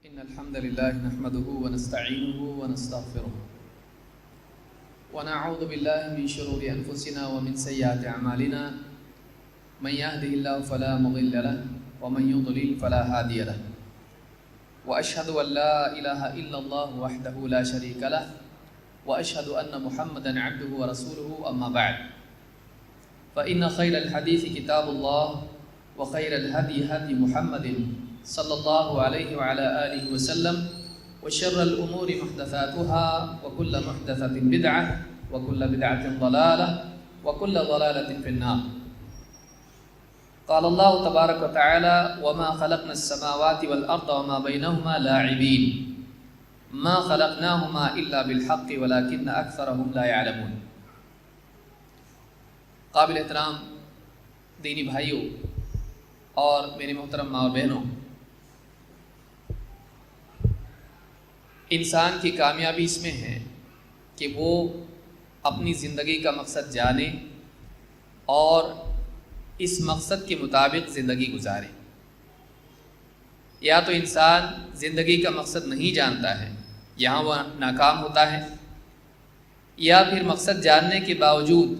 إن الحمد لله نحمده ونستعينه ونستغفره ونعوذ بالله من شرور أنفسنا ومن سيئات أعمالنا من يهده الله فلا مضل له ومن يضلل فلا هادي له وأشهد أن لا إله إلا الله وحده لا شريك له وأشهد أن محمدا عبده ورسوله أما بعد فإن خير الحديث كتاب الله وخير الهدي هدي محمد صلى الله عليه وعلى آله وسلم وشر الأمور محدثاتها وكل محدثة بدعة وكل بدعة ضلالة وكل ضلالة في النار. قال الله تبارك وتعالى وما خلقنا السماوات والأرض وما بينهما لاعبين ما خلقناهما إلا بالحق ولكن أكثرهم لا يعلمون. قابل احترام دینی بھائیوں اور میرے محترم ماں اور بہنوں، انسان کی کامیابی اس میں ہے کہ وہ اپنی زندگی کا مقصد جانے اور اس مقصد کے مطابق زندگی گزارے. یا تو انسان زندگی کا مقصد نہیں جانتا ہے، یہاں وہ ناکام ہوتا ہے، یا پھر مقصد جاننے کے باوجود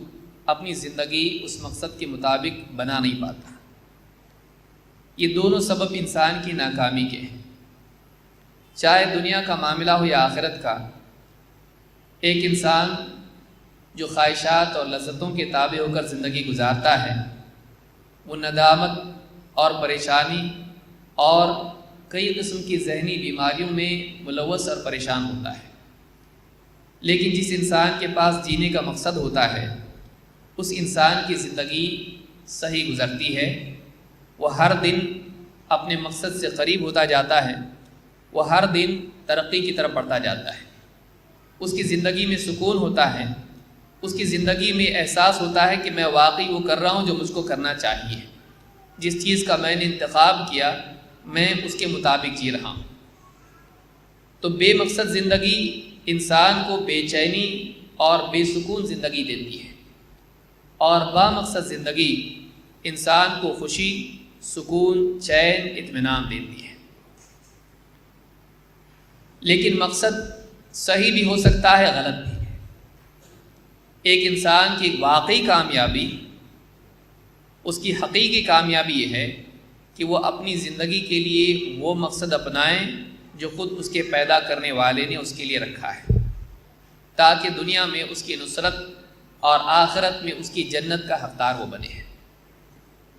اپنی زندگی اس مقصد کے مطابق بنا نہیں پاتا. یہ دونوں سبب انسان کی ناکامی کے ہیں، چاہے دنیا کا معاملہ ہو یا آخرت کا. ایک انسان جو خواہشات اور لذتوں کے تابع ہو کر زندگی گزارتا ہے وہ ندامت اور پریشانی اور کئی قسم کی ذہنی بیماریوں میں ملوث اور پریشان ہوتا ہے. لیکن جس انسان کے پاس جینے کا مقصد ہوتا ہے اس انسان کی زندگی صحیح گزرتی ہے. وہ ہر دن اپنے مقصد سے قریب ہوتا جاتا ہے، وہ ہر دن ترقی کی طرف بڑھتا جاتا ہے. اس کی زندگی میں سکون ہوتا ہے، اس کی زندگی میں احساس ہوتا ہے کہ میں واقعی وہ کر رہا ہوں جو مجھ کو کرنا چاہیے، جس چیز کا میں نے انتخاب کیا میں اس کے مطابق جی رہا ہوں. تو بے مقصد زندگی انسان کو بے چینی اور بے سکون زندگی دیتی ہے، اور با مقصد زندگی انسان کو خوشی، سکون، چین، اطمینان دیتی ہے. لیکن مقصد صحیح بھی ہو سکتا ہے، غلط بھی. ایک انسان کی واقعی کامیابی، اس کی حقیقی کامیابی یہ ہے کہ وہ اپنی زندگی کے لیے وہ مقصد اپنائیں جو خود اس کے پیدا کرنے والے نے اس کے لیے رکھا ہے، تاکہ دنیا میں اس کی نصرت اور آخرت میں اس کی جنت کا حقدار وہ بنے.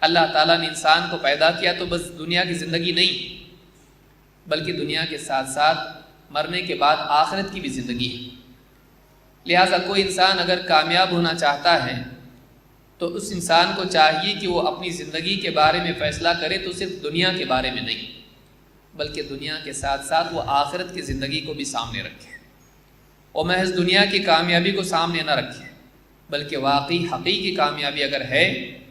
اللہ تعالیٰ نے انسان کو پیدا کیا تو بس دنیا کی زندگی نہیں، بلکہ دنیا کے ساتھ ساتھ مرنے کے بعد آخرت کی بھی زندگی ہے. لہٰذا کوئی انسان اگر کامیاب ہونا چاہتا ہے تو اس انسان کو چاہیے کہ وہ اپنی زندگی کے بارے میں فیصلہ کرے تو صرف دنیا کے بارے میں نہیں، بلکہ دنیا کے ساتھ ساتھ وہ آخرت کی زندگی کو بھی سامنے رکھے. اور محض دنیا کی کامیابی کو سامنے نہ رکھے، بلکہ واقعی حقیقی کامیابی اگر ہے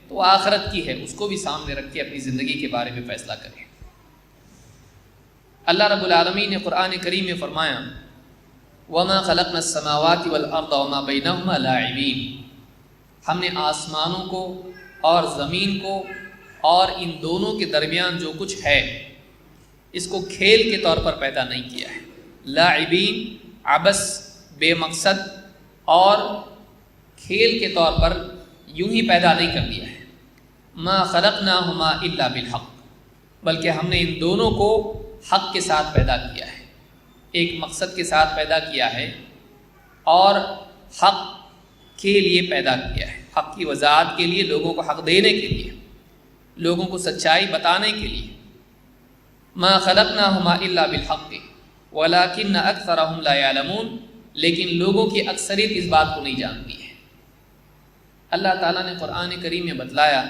تو آخرت کی ہے، اس کو بھی سامنے رکھ کے اپنی زندگی کے بارے میں فیصلہ کریں. اللہ رب العالمین نے قرآن کریم میں فرمایا وَمَا خَلَقْنَا السَّمَاوَاتِ وَالْأَرْضَ وَمَا بَيْنَهُمَا لَاعِبِينَ. ہم نے آسمانوں کو اور زمین کو اور ان دونوں کے درمیان جو کچھ ہے اس کو کھیل کے طور پر پیدا نہیں کیا ہے. لاعبین، عبث، بے مقصد اور کھیل کے طور پر یوں ہی پیدا نہیں کر دیا ہے. ما خلقناہما الا بالحق، بلکہ ہم نے ان دونوں کو حق کے ساتھ پیدا کیا ہے، ایک مقصد کے ساتھ پیدا کیا ہے اور حق کے لیے پیدا کیا ہے، حق کی وضاحت کے لیے، لوگوں کو حق دینے کے لیے، لوگوں کو سچائی بتانے کے لیے. ما خلقناہما الا بالحق ولکن اکثرہم لا یعلمون، لیکن لوگوں کی اکثریت اس بات کو نہیں جانتی ہے. اللہ تعالیٰ نے قرآن کریم میں بتلایا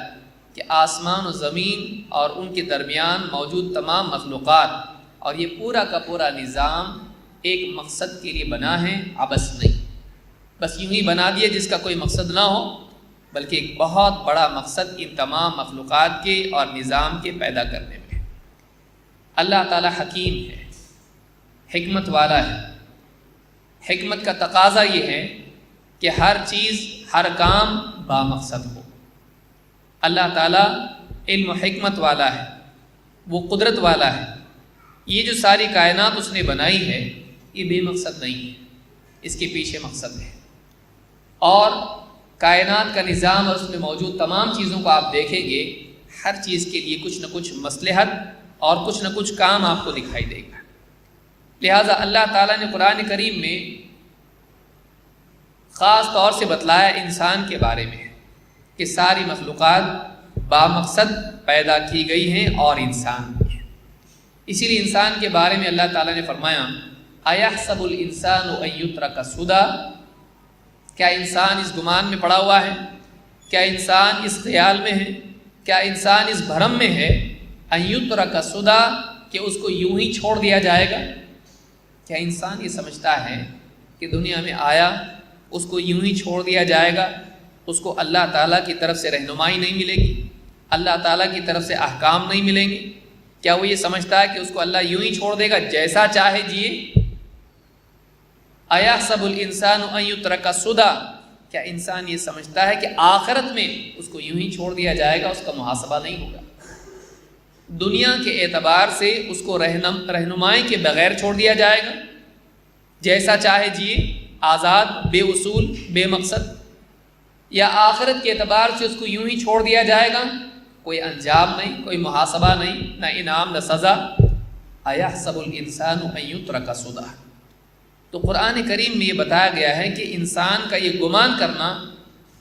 کہ آسمان و زمین اور ان کے درمیان موجود تمام مخلوقات اور یہ پورا کا پورا نظام ایک مقصد کے لیے بنا ہے، عبث نہیں. بس یوں ہی بنا دیا جس کا کوئی مقصد نہ ہو، بلکہ ایک بہت بڑا مقصد ان تمام مخلوقات کے اور نظام کے پیدا کرنے میں. اللہ تعالیٰ حکیم ہے، حکمت والا ہے. حکمت کا تقاضا یہ ہے کہ ہر چیز، ہر کام با مقصد ہو. اللہ تعالیٰ علم و حکمت والا ہے، وہ قدرت والا ہے، یہ جو ساری کائنات اس نے بنائی ہے یہ بے مقصد نہیں ہے، اس کے پیچھے مقصد ہے۔ اور کائنات کا نظام اور اس میں موجود تمام چیزوں کو آپ دیکھیں گے، ہر چیز کے لیے کچھ نہ کچھ مصلحت اور کچھ نہ کچھ کام آپ کو دکھائی دے گا۔ لہٰذا اللہ تعالیٰ نے قرآن کریم میں خاص طور سے بتلایا انسان کے بارے میں کہ ساری مخلوقات بامقصد پیدا کی گئی ہیں اور انسان بھی ہے۔ اسی لیے انسان کے بارے میں اللہ تعالیٰ نے فرمایا اَيَحْسَبُ الْإِنسَانُ أَن يُتْرَكَ سُدًى، کیا انسان اس گمان میں پڑا ہوا ہے، کیا انسان اس خیال میں ہے، کیا انسان اس بھرم میں ہے أن يُتْرَكَ سُدًى کہ اس کو یوں ہی چھوڑ دیا جائے گا؟ کیا انسان یہ سمجھتا ہے کہ دنیا میں آیا اس کو یوں ہی چھوڑ دیا جائے گا، اس کو اللہ تعالیٰ کی طرف سے رہنمائی نہیں ملے گی، اللہ تعالیٰ کی طرف سے احکام نہیں ملیں گے؟ کیا وہ یہ سمجھتا ہے کہ اس کو اللہ یوں ہی چھوڑ دے گا، جیسا چاہے جیے؟ اَيَحْسَبُ الْإِنسَانُ أَن يُتْرَكَ سُدًى، کیا انسان یہ سمجھتا ہے کہ آخرت میں اس کو یوں ہی چھوڑ دیا جائے گا، اس کا محاسبہ نہیں ہوگا؟ دنیا کے اعتبار سے اس کو رہنمائی کے بغیر چھوڑ دیا جائے گا، جیسا چاہے جیے، آزاد، بے اصول، بے مقصد؟ یا آخرت کے اعتبار سے اس کو یوں ہی چھوڑ دیا جائے گا، کوئی انجام نہیں، کوئی محاسبہ نہیں، نہ انعام نہ سزا؟ اَيَحْسَبُ الْإِنسَانُ أَن يُتْرَكَ سُدًى۔ تو قرآن کریم میں یہ بتایا گیا ہے کہ انسان کا یہ گمان کرنا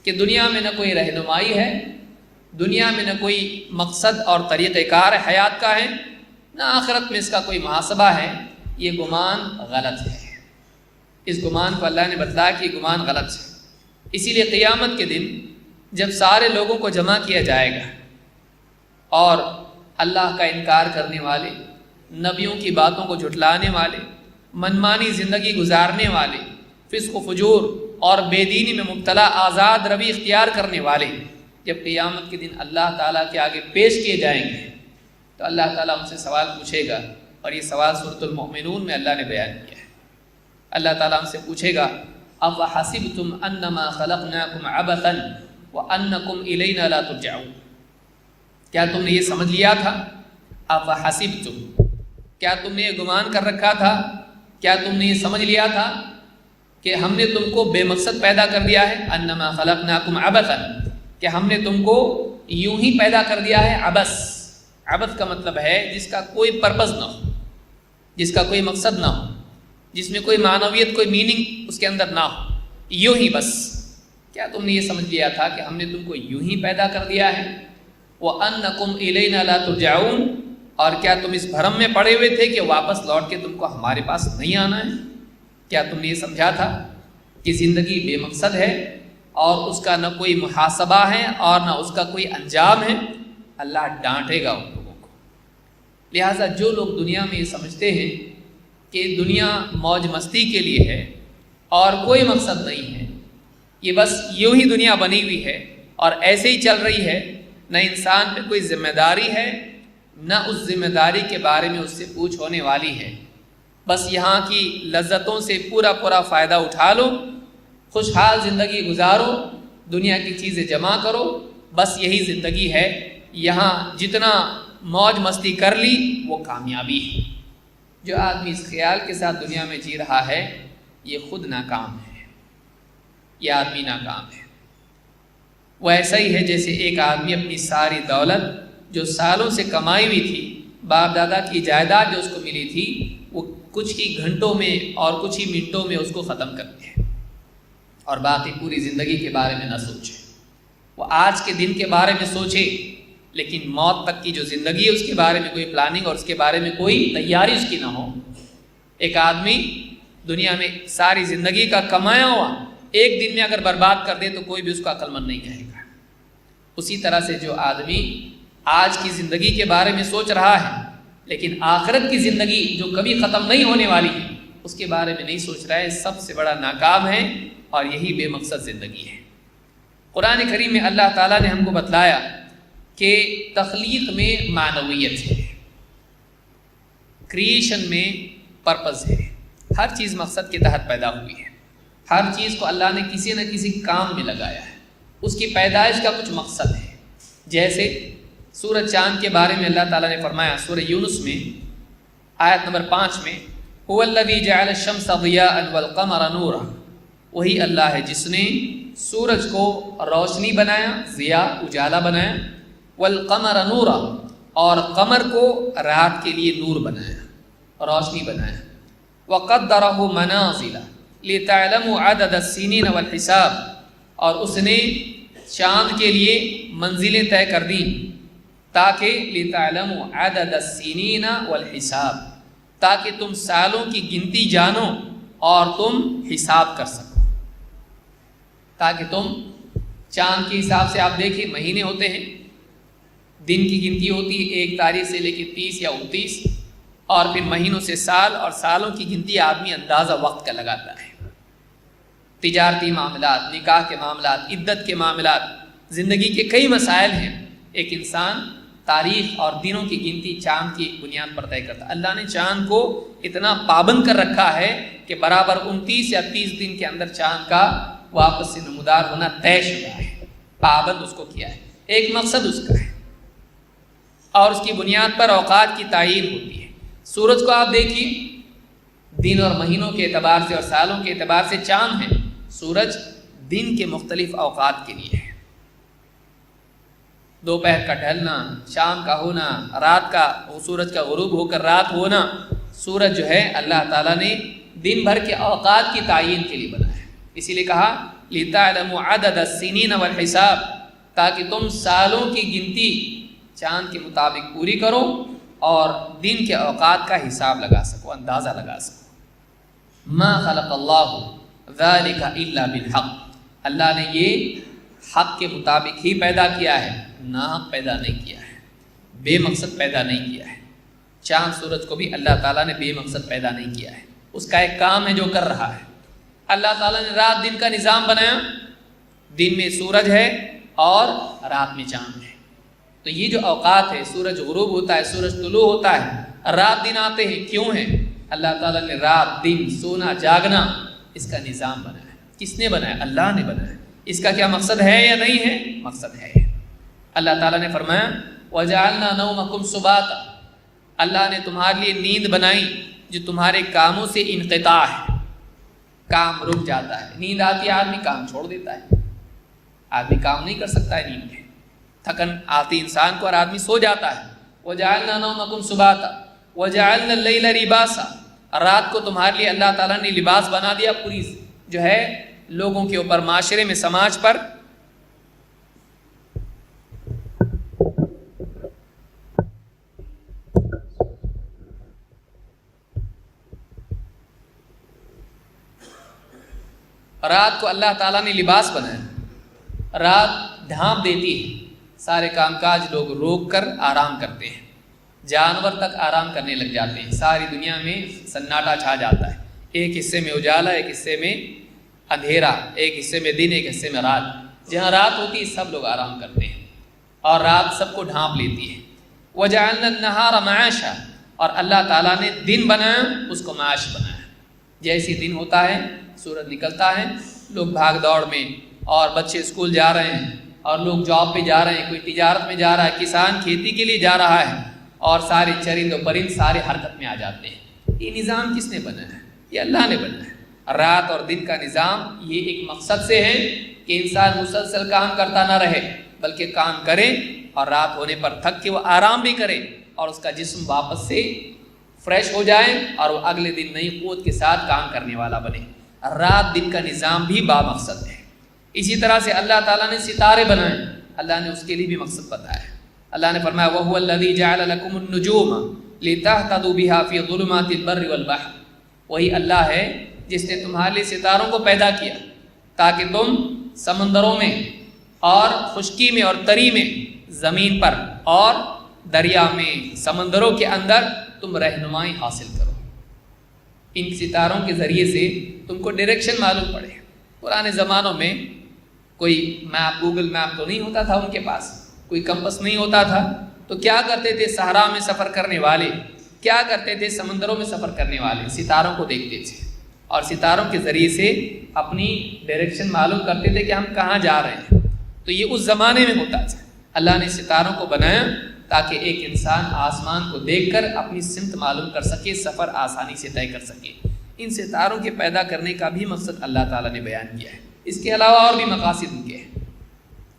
کہ دنیا میں نہ کوئی رہنمائی ہے، دنیا میں نہ کوئی مقصد اور طریقہ کار حیات کا ہے، نہ آخرت میں اس کا کوئی محاسبہ ہے، یہ گمان غلط ہے۔ اس گمان کو اللہ نے بتلایا کہ یہ گمان غلط ہے۔ اسی لیے قیامت کے دن جب سارے لوگوں کو جمع کیا جائے گا اور اللہ کا انکار کرنے والے، نبیوں کی باتوں کو جھٹلانے والے، منمانی زندگی گزارنے والے، فسق و فجور اور بے دینی میں مبتلا آزاد روی اختیار کرنے والے جب قیامت کے دن اللہ تعالیٰ کے آگے پیش کیے جائیں گے تو اللہ تعالیٰ ان سے سوال پوچھے گا، اور یہ سوال سورۃ المؤمنون میں اللہ نے بیان کیا ہے۔ اللہ تعالیٰ ہم سے پوچھے گا اَفَحَسِبْتُمْ أَنَّمَا خَلَقْنَاكُمْ عَبَثًا وَأَنَّكُمْ إِلَيْنَا لَا تُرْجَعُونَ، کیا تم نے یہ سمجھ لیا تھا؟ اَفَحَسِبْتُمْ، کیا تم نے یہ گمان کر رکھا تھا، کیا تم نے یہ سمجھ لیا تھا کہ ہم نے تم کو بے مقصد پیدا کر دیا ہے؟ انما خلقناکم عبثا، کہ ہم نے تم کو یوں ہی پیدا کر دیا ہے۔ عبث، عبث کا مطلب ہے جس کا کوئی پرپز نہ ہو، جس کا کوئی مقصد نہ ہو، جس میں کوئی معنویت، کوئی میننگ اس کے اندر نہ ہو، یوں ہی بس۔ کیا تم نے یہ سمجھ لیا تھا کہ ہم نے تم کو یوں ہی پیدا کر دیا ہے؟ وَأَنَّكُمْ إِلَيْنَا لَا تُرْجَعُونَ، اور کیا تم اس بھرم میں پڑے ہوئے تھے کہ واپس لوٹ کے تم کو ہمارے پاس نہیں آنا ہے؟ کیا تم نے یہ سمجھا تھا کہ زندگی بے مقصد ہے اور اس کا نہ کوئی محاسبہ ہے اور نہ اس کا کوئی انجام ہے؟ اللہ ڈانٹے گا ان لوگوں کو۔ لہٰذا جو لوگ دنیا میں یہ سمجھتے ہیں کہ دنیا موج مستی کے لیے ہے اور کوئی مقصد نہیں ہے، یہ بس یوں ہی دنیا بنی ہوئی ہے اور ایسے ہی چل رہی ہے، نہ انسان پہ کوئی ذمہ داری ہے، نہ اس ذمہ داری کے بارے میں اس سے پوچھ ہونے والی ہے، بس یہاں کی لذتوں سے پورا پورا فائدہ اٹھا لو، خوشحال زندگی گزارو، دنیا کی چیزیں جمع کرو، بس یہی زندگی ہے، یہاں جتنا موج مستی کر لی وہ کامیابی ہے۔ جو آدمی اس خیال کے ساتھ دنیا میں جی رہا ہے یہ خود ناکام ہے، یہ آدمی ناکام ہے۔ وہ ایسا ہی ہے جیسے ایک آدمی اپنی ساری دولت جو سالوں سے کمائی ہوئی تھی، باپ دادا کی جائیداد جو اس کو ملی تھی، وہ کچھ ہی گھنٹوں میں اور کچھ ہی منٹوں میں اس کو ختم کر دے اور باقی پوری زندگی کے بارے میں نہ سوچے۔ وہ آج کے دن کے بارے میں سوچے لیکن موت تک کی جو زندگی ہے اس کے بارے میں کوئی پلاننگ اور اس کے بارے میں کوئی تیاری اس کی نہ ہو۔ ایک آدمی دنیا میں ساری زندگی کا کمایا ہوا ایک دن میں اگر برباد کر دے تو کوئی بھی اس کو عقل مند نہیں کہے گا۔ اسی طرح سے جو آدمی آج کی زندگی کے بارے میں سوچ رہا ہے لیکن آخرت کی زندگی جو کبھی ختم نہیں ہونے والی ہے اس کے بارے میں نہیں سوچ رہا ہے، سب سے بڑا ناکام ہے، اور یہی بے مقصد زندگی ہے۔ قرآن کریم میں اللہ تعالیٰ نے ہم کو بتلایا کہ تخلیق میں معنویت ہے، کریشن میں پرپز ہے، ہر چیز مقصد کے تحت پیدا ہوئی ہے، ہر چیز کو اللہ نے کسی نہ کسی کام میں لگایا ہے، اس کی پیدائش کا کچھ مقصد ہے۔ جیسے سورج چاند کے بارے میں اللہ تعالیٰ نے فرمایا سورہ یونس میں آیت نمبر 5 میں هو الذی جعل الشمس ضیاء والقمر نورا، وہی اللہ ہے جس نے سورج کو روشنی بنایا، ضیاء اجالا بنایا، والقمر نورا اور قمر کو رات کے لیے نور بنایا، روشنی بنایا، وقدرہ منازل لتعلموا عدد السنین والحساب، اور اس نے چاند کے لیے منزلیں طے کر دیں تاکہ لتعلموا عدد السنین والحساب، تاکہ تم سالوں کی گنتی جانو اور تم حساب کر سکو، تاکہ تم چاند کے حساب سے آپ دیکھیں مہینے ہوتے ہیں، دن کی گنتی ہوتی ہے 1 تاریخ سے لے کے 30 یا 29، اور پھر مہینوں سے سال، اور سالوں کی گنتی آدمی اندازہ وقت کا لگاتا ہے۔ تجارتی معاملات، نکاح کے معاملات، عدت کے معاملات، زندگی کے کئی مسائل ہیں، ایک انسان تاریخ اور دنوں کی گنتی چاند کی بنیاد پر طے کرتا ہے۔ اللہ نے چاند کو اتنا پابند کر رکھا ہے کہ برابر 29 یا 30 دن کے اندر چاند کا واپس سے نمودار ہونا طے شدہ ہے، پابند اس کو کیا ہے، ایک مقصد اس کا ہے، اور اس کی بنیاد پر اوقات کی تعین ہوتی ہے۔ سورج کو آپ دیکھیے، دن اور مہینوں کے اعتبار سے اور سالوں کے اعتبار سے چاند ہے، سورج دن کے مختلف اوقات کے لیے ہے، دوپہر کا ڈھلنا، شام کا ہونا، رات کا سورج کا غروب ہو کر رات ہونا، سورج جو ہے اللہ تعالیٰ نے دن بھر کے اوقات کی تعین کے لیے بنایا ہے، اسی لیے کہا لِتَعْلَمُوا عَدَدَ السِّنِينَ وَالْحِسَابِ، تاکہ تم سالوں کی گنتی چاند کے مطابق پوری کرو اور دن کے اوقات کا حساب لگا سکو، اندازہ لگا سکو۔ مَا خَلَقَ اللَّهُ ذَلِكَ إِلَّا بِالْحَقِّ، اللہ نے یہ حق کے مطابق ہی پیدا کیا ہے، ناحق پیدا نہیں کیا ہے، بے مقصد پیدا نہیں کیا ہے۔ چاند سورج کو بھی اللہ تعالیٰ نے بے مقصد پیدا نہیں کیا ہے، اس کا ایک کام ہے جو کر رہا ہے۔ اللہ تعالیٰ نے رات دن کا نظام بنایا، دن میں سورج ہے اور رات میں چاند ہے، تو یہ جو اوقات ہے، سورج غروب ہوتا ہے، سورج طلوع ہوتا ہے، رات دن آتے ہیں، کیوں ہیں؟ اللہ تعالیٰ نے رات دن سونا جاگنا اس کا نظام بنایا۔ کس نے بنایا؟ اللہ نے بنایا۔ اس کا کیا مقصد ہے یا نہیں ہے؟ مقصد ہے۔ اللہ تعالیٰ نے فرمایا وَجَعَلْنَا نَوْمَكُمْ سُبَاتًا، اللہ نے تمہارے لیے نیند بنائی جو تمہارے کاموں سے انقطاع ہے، کام رک جاتا ہے، نیند آتی ہے آدمی کام چھوڑ دیتا ہے، آدمی کام نہیں کر سکتا ہے نیند میں، تھکن آتی انسان کو اور آدمی سو جاتا ہے۔ وَجَعَلْنَا نَوْمَكُمْ سُبَاتًا وَجَعَلْنَا اللَّيْلَ لِبَاسًا، رات کو تمہارے لیے اللہ تعالیٰ نے لباس بنا دیا، پوری جو ہے لوگوں کے اوپر، معاشرے میں، سماج پر رات کو اللہ تعالیٰ نے لباس بنایا، رات ڈھانپ دیتی ہے، سارے کام کاج لوگ روک کر آرام کرتے ہیں، جانور تک آرام کرنے لگ جاتے ہیں، ساری دنیا میں سناٹا چھا جاتا ہے، ایک حصے میں اجالا، ایک حصے میں اندھیرا، ایک حصے میں دن، ایک حصے میں رات، جہاں رات ہوتی ہے سب لوگ آرام کرتے ہیں اور رات سب کو ڈھانپ لیتی ہے۔ وَجَعَلْنَا النَّهَارَ مَعَاشًا، اور اللہ تعالیٰ نے دن بنایا، اس کو معاش بنایا، جیسے دن ہوتا ہے سورج نکلتا ہے، لوگ بھاگ دوڑ میں، اور بچے اسکول جا رہے ہیں، اور لوگ جاب پہ جا رہے ہیں، کوئی تجارت میں جا رہا ہے، کسان کھیتی کے لیے جا رہا ہے، اور سارے چرند و پرند سارے حرکت میں آ جاتے ہیں۔ یہ نظام کس نے بنایا ہے؟ یہ اللہ نے بنایا ہے۔ رات اور دن کا نظام یہ ایک مقصد سے ہے کہ انسان مسلسل کام کرتا نہ رہے، بلکہ کام کرے اور رات ہونے پر تھک کے وہ آرام بھی کرے، اور اس کا جسم واپس سے فریش ہو جائے اور وہ اگلے دن نئی قوت کے ساتھ کام کرنے والا بنے۔ رات دن کا نظام بھی با مقصد ہے۔ اسی طرح سے اللہ تعالیٰ نے ستارے بنائے، اللہ نے اس کے لیے بھی مقصد بتایا۔ اللہ نے فرمایا وَهُوَ الَّذِي جَعَلَ لَكُمُ النُّجُومَ لِتَهْتَدُوا بِهَا فِي ظُلُمَاتِ الْبَرِّ وَالْبَحْرِ، وہی اللہ ہے جس نے تمہارے لیے ستاروں کو پیدا کیا تاکہ تم سمندروں میں اور خشکی میں اور تری میں، زمین پر اور دریا میں، سمندروں کے اندر تم رہنمائی حاصل کرو۔ ان ستاروں کے ذریعے سے تم کو ڈائریکشن معلوم پڑے۔ پرانے زمانوں میں کوئی میپ، گوگل میپ تو نہیں ہوتا تھا ان کے پاس، کوئی کمپس نہیں ہوتا تھا، تو کیا کرتے تھے؟ صحرا میں سفر کرنے والے کیا کرتے تھے؟ سمندروں میں سفر کرنے والے ستاروں کو دیکھتے تھے اور ستاروں کے ذریعے سے اپنی ڈائریکشن معلوم کرتے تھے کہ ہم کہاں جا رہے ہیں۔ تو یہ اس زمانے میں ہوتا تھا۔ اللہ نے ستاروں کو بنایا تاکہ ایک انسان آسمان کو دیکھ کر اپنی سمت معلوم کر سکے، سفر آسانی سے طے کر سکے۔ ان ستاروں کے پیدا کرنے کا بھی مقصد اللہ تعالیٰ نے بیان کیا ہے، اس کے علاوہ اور بھی مقاصد ان کے ہیں۔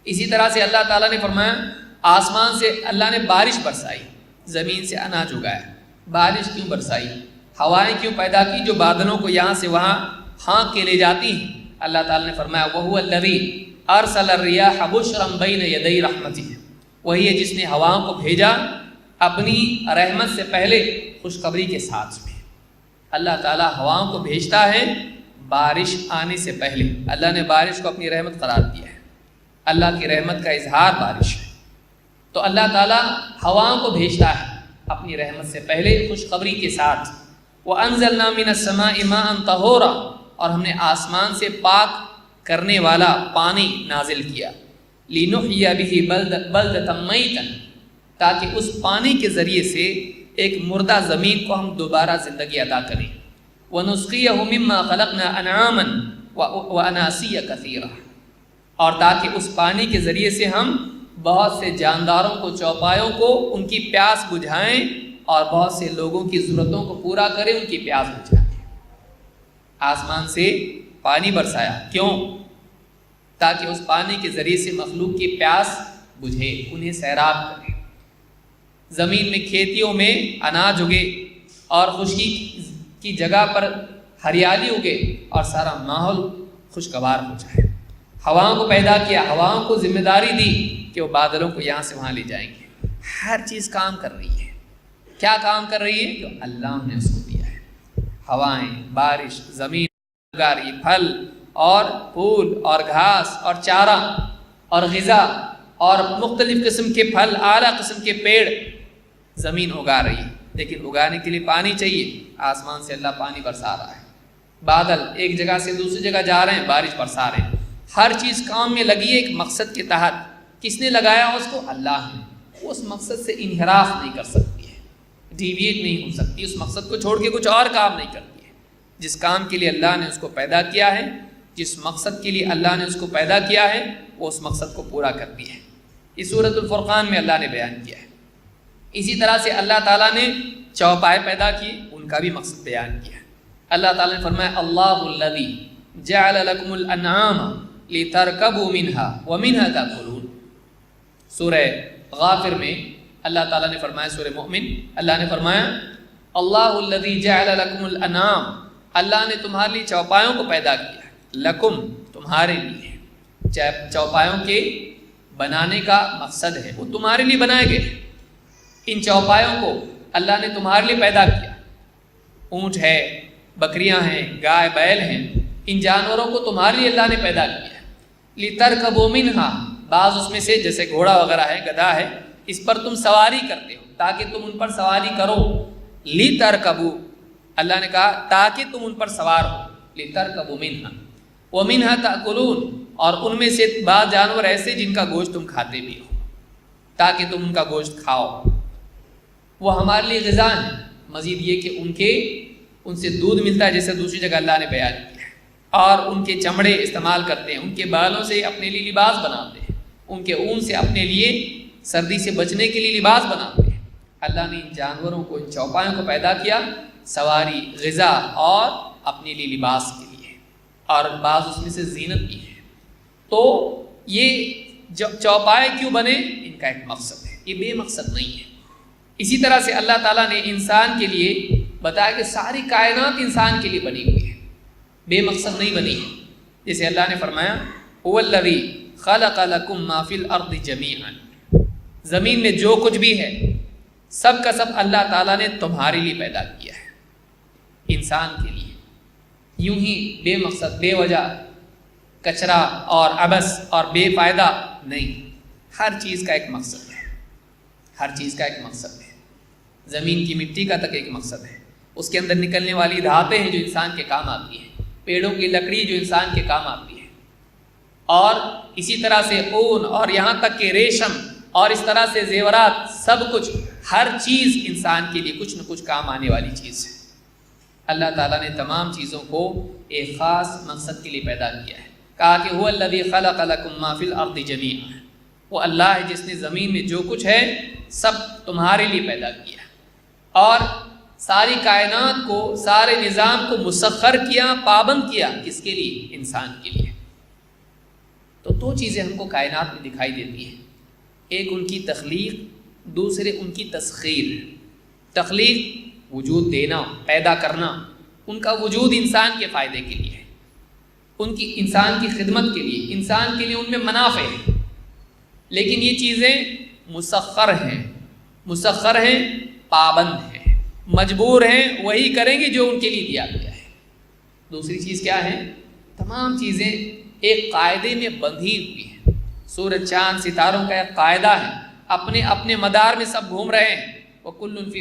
اسی طرح سے اللہ تعالیٰ نے فرمایا آسمان سے اللہ نے بارش برسائی، زمین سے اناج اگایا۔ بارش کیوں برسائی؟ ہوائیں کیوں پیدا کی جو بادلوں کو یہاں سے وہاں ہانک کے لے جاتی ہیں؟ اللہ تعالیٰ نے فرمایا وَهُوَ الَّذِي أَرْسَلَ الرِّيَاحَ بُشْرًا بَيْنَ يَدَيْ رَحْمَتِهِ، وہی ہے جس نے ہواؤں کو بھیجا اپنی رحمت سے پہلے خوشخبری کے ساتھ میں۔ اللہ تعالیٰ ہواؤں کو بھیجتا ہے بارش آنے سے پہلے۔ اللہ نے بارش کو اپنی رحمت قرار دیا ہے، اللہ کی رحمت کا اظہار بارش ہے۔ تو اللہ تعالیٰ ہواؤں کو بھیجتا ہے اپنی رحمت سے پہلے خوشخبری کے ساتھ۔ وَأَنزَلْنَا مِنَ السَّمَاءِ مَاءً طَهُورًا، اور ہم نے آسمان سے پاک کرنے والا پانی نازل کیا۔ لِنُحْيِيَ بِهِ بَلْدَةً مَيْتًا، تاکہ اس پانی کے ذریعے سے ایک مردہ زمین کو ہم دوبارہ زندگی عطا کریں۔ وَنُسْقِيَهُ مِمَّا خَلَقْنَا أَنْعَامًا وَأَنَاسِيَّ كَثِيرًا، اور تاکہ اس پانی کے ذریعے سے ہم بہت سے جانداروں کو، چوپایوں کو ان کی پیاس بجھائیں، اور بہت سے لوگوں کی ضرورتوں کو پورا کریں، ان کی پیاس بجھائیں۔ آسمان سے پانی برسایا، کیوں؟ تاکہ اس پانی کے ذریعے سے مخلوق کی پیاس بجھے، انہیں سیراب کرے۔ زمین میں کھیتیوں میں اناج اگے اور خشکی کی جگہ پر ہریالی اگے اور سارا ماحول خوشگوار ہو جائے۔ ہواؤں کو پیدا کیا، ہواؤں کو ذمہ داری دی کہ وہ بادلوں کو یہاں سے وہاں لے جائیں گے۔ ہر چیز کام کر رہی ہے۔ کیا کام کر رہی ہے؟ جو اللہ نے اس کو دیا ہے۔ ہوائیں، بارش، زمین اگا رہی، پھل اور پھول اور گھاس اور چارہ اور غذا اور مختلف قسم کے پھل، اعلیٰ قسم کے پیڑ زمین اگا رہی ہے، لیکن اگانے کے لیے پانی چاہیے۔ آسمان سے اللہ پانی برسا رہا ہے، بادل ایک جگہ سے دوسری جگہ جا رہے ہیں، بارش برسا رہے ہیں۔ ہر چیز کام میں لگی ہے ایک مقصد کے تحت۔ کس نے لگایا اس کو؟ اللہ نے۔ وہ اس مقصد سے انحراف نہیں کر سکتی ہے، ڈیویٹ نہیں ہو سکتی، اس مقصد کو چھوڑ کے کچھ اور کام نہیں کرتی ہے۔ جس کام کے لیے اللہ نے اس کو پیدا کیا ہے، جس مقصد کے لیے اللہ نے اس کو پیدا کیا ہے، وہ اس مقصد کو پورا کرتی ہے۔ اس سورۃ الفرقان میں اللہ نے بیان کیا ہے۔ اسی طرح سے اللہ تعالیٰ نے چوپائے پیدا کیے، ان کا بھی مقصد بیان کیا ہے۔ اللہ تعالیٰ نے فرمایا اللہ الذی جعل لکم الانعام لترکبوا منها ومنها تاکلون۔ سورہ غافر میں اللہ تعالیٰ نے فرمایا، سورہ مؤمن اللہ نے فرمایا اللہ الذی جعل لکم الانعام، اللہ نے تمہارے لیے چوپایوں کو پیدا کیا، لکم تمہارے لیے۔ چوپایوں کے بنانے کا مقصد ہے، وہ تمہارے لیے بنائے گئے۔ ان چوپایوں کو اللہ نے تمہارے لیے پیدا کیا۔ اونٹ ہے، بکریاں ہیں، گائے بیل ہیں، ان جانوروں کو تمہارے لیے اللہ نے پیدا کیا ہے۔ لِتَرْكَبُوا مِنْهَا، بعض اس میں سے جیسے گھوڑا وغیرہ ہے، گدھا ہے، اس پر تم سواری کرتے ہو تاکہ تم ان پر سواری کرو۔ لِتَرْكَبُوا، اللہ نے کہا تاکہ تم ان پر سوار ہو۔ لِتَرْكَبُوا مِنْهَا وَمِنْهَا تَأْكُلُونَ، اور ان میں سے بعض جانور ایسے جن کا گوشت تم کھاتے بھی ہو، تاکہ تم ان کا گوشت کھاؤ۔ وہ ہمارے لیے غذا ہیں۔ مزید یہ کہ ان سے دودھ ملتا ہے، جیسے دوسری جگہ اللہ نے بیان کیا ہے، اور ان کے چمڑے استعمال کرتے ہیں، ان کے بالوں سے اپنے لیے لباس بناتے ہیں، ان کے اون سے اپنے لیے سردی سے بچنے کے لیے لباس بناتے ہیں۔ اللہ نے ان جانوروں کو، ان چوپایوں کو پیدا کیا سواری، غذا اور اپنے لیے لباس کے لیے، اور بعض اس میں سے زینت بھی ہے۔ تو یہ چوپائے کیوں بنے؟ ان کا ایک مقصد ہے، یہ بے مقصد نہیں ہے۔ اسی طرح سے اللہ تعالیٰ نے انسان کے لیے بتایا کہ ساری کائنات انسان کے لیے بنی ہوئی ہے، بے مقصد نہیں بنی ہے۔ جیسے اللہ نے فرمایا هو الذی خلق لکم ما فی الارض جمیعا، زمین میں جو کچھ بھی ہے سب کا سب اللہ تعالیٰ نے تمہارے لیے پیدا کیا ہے، انسان کے لیے۔ یوں ہی بے مقصد، بے وجہ کچرا اور عبث اور بے فائدہ نہیں، ہر چیز کا ایک مقصد ہے، ہر چیز کا ایک مقصد ہے۔ زمین کی مٹی کا تک ایک مقصد ہے، اس کے اندر نکلنے والی دھاتیں ہیں جو انسان کے کام آتی ہیں، پیڑوں کی لکڑی جو انسان کے کام آتی ہے، اور اسی طرح سے اون اور یہاں تک کہ ریشم اور اس طرح سے زیورات، سب کچھ، ہر چیز انسان کے لیے کچھ نہ کچھ کام آنے والی چیز ہے۔ اللہ تعالیٰ نے تمام چیزوں کو ایک خاص مقصد کے لیے پیدا کیا ہے۔ کہا کہ هو الذی خلق لکم ما فی الارض جمیعا وہ اللہ ہے جس نے زمین میں جو کچھ ہے سب تمہارے لیے پیدا کیا اور ساری کائنات کو، سارے نظام کو مسخر کیا، پابند کیا، کس کے لیے؟ انسان کے لیے۔ تو دو چیزیں ہم کو کائنات میں دکھائی دیتی ہیں، ایک ان کی تخلیق، دوسرے ان کی تسخیر۔ تخلیق وجود دینا، پیدا کرنا، ان کا وجود انسان کے فائدے کے لیے ہے، ان کی انسان کی خدمت کے لیے، انسان کے لیے ان میں منافع ہے، لیکن یہ چیزیں مسخر ہیں، پابند ہیں، مجبور ہیں، وہی کریں گے جو ان کے لیے دیا گیا ہے۔ دوسری چیز کیا ہے؟ تمام چیزیں ایک قاعدے میں بندھی ہوئی ہیں۔ سورج، چاند، ستاروں کا ایک قاعدہ ہے، اپنے اپنے مدار میں سب گھوم رہے ہیں، وَكُلٌّ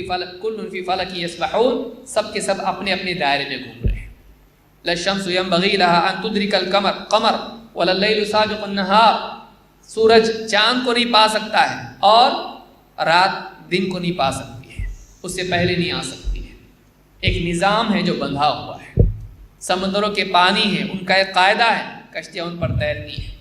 فِي فَلَكٍ يَسْبَحُونَ، سب کے سب اپنے اپنے دائرے میں گھوم رہے ہیں۔ لَا الشَّمْسُ يَنبَغِي لَهَا أَن تُدْرِكَ الْقَمَرَ وَلَا اللَّيْلُ سَابِقُ النَّهَارِ، سورج چاند کو نہیں پا سکتا ہے اور رات دن کو نہیں پا سکتی ہے، اس سے پہلے نہیں آ سکتی ہے۔ ایک نظام ہے جو بندھا ہوا ہے، سمندروں کے پانی ہیں، ان کا ایک قاعدہ ہے، کشتیاں ان پر تیرتی ہیں،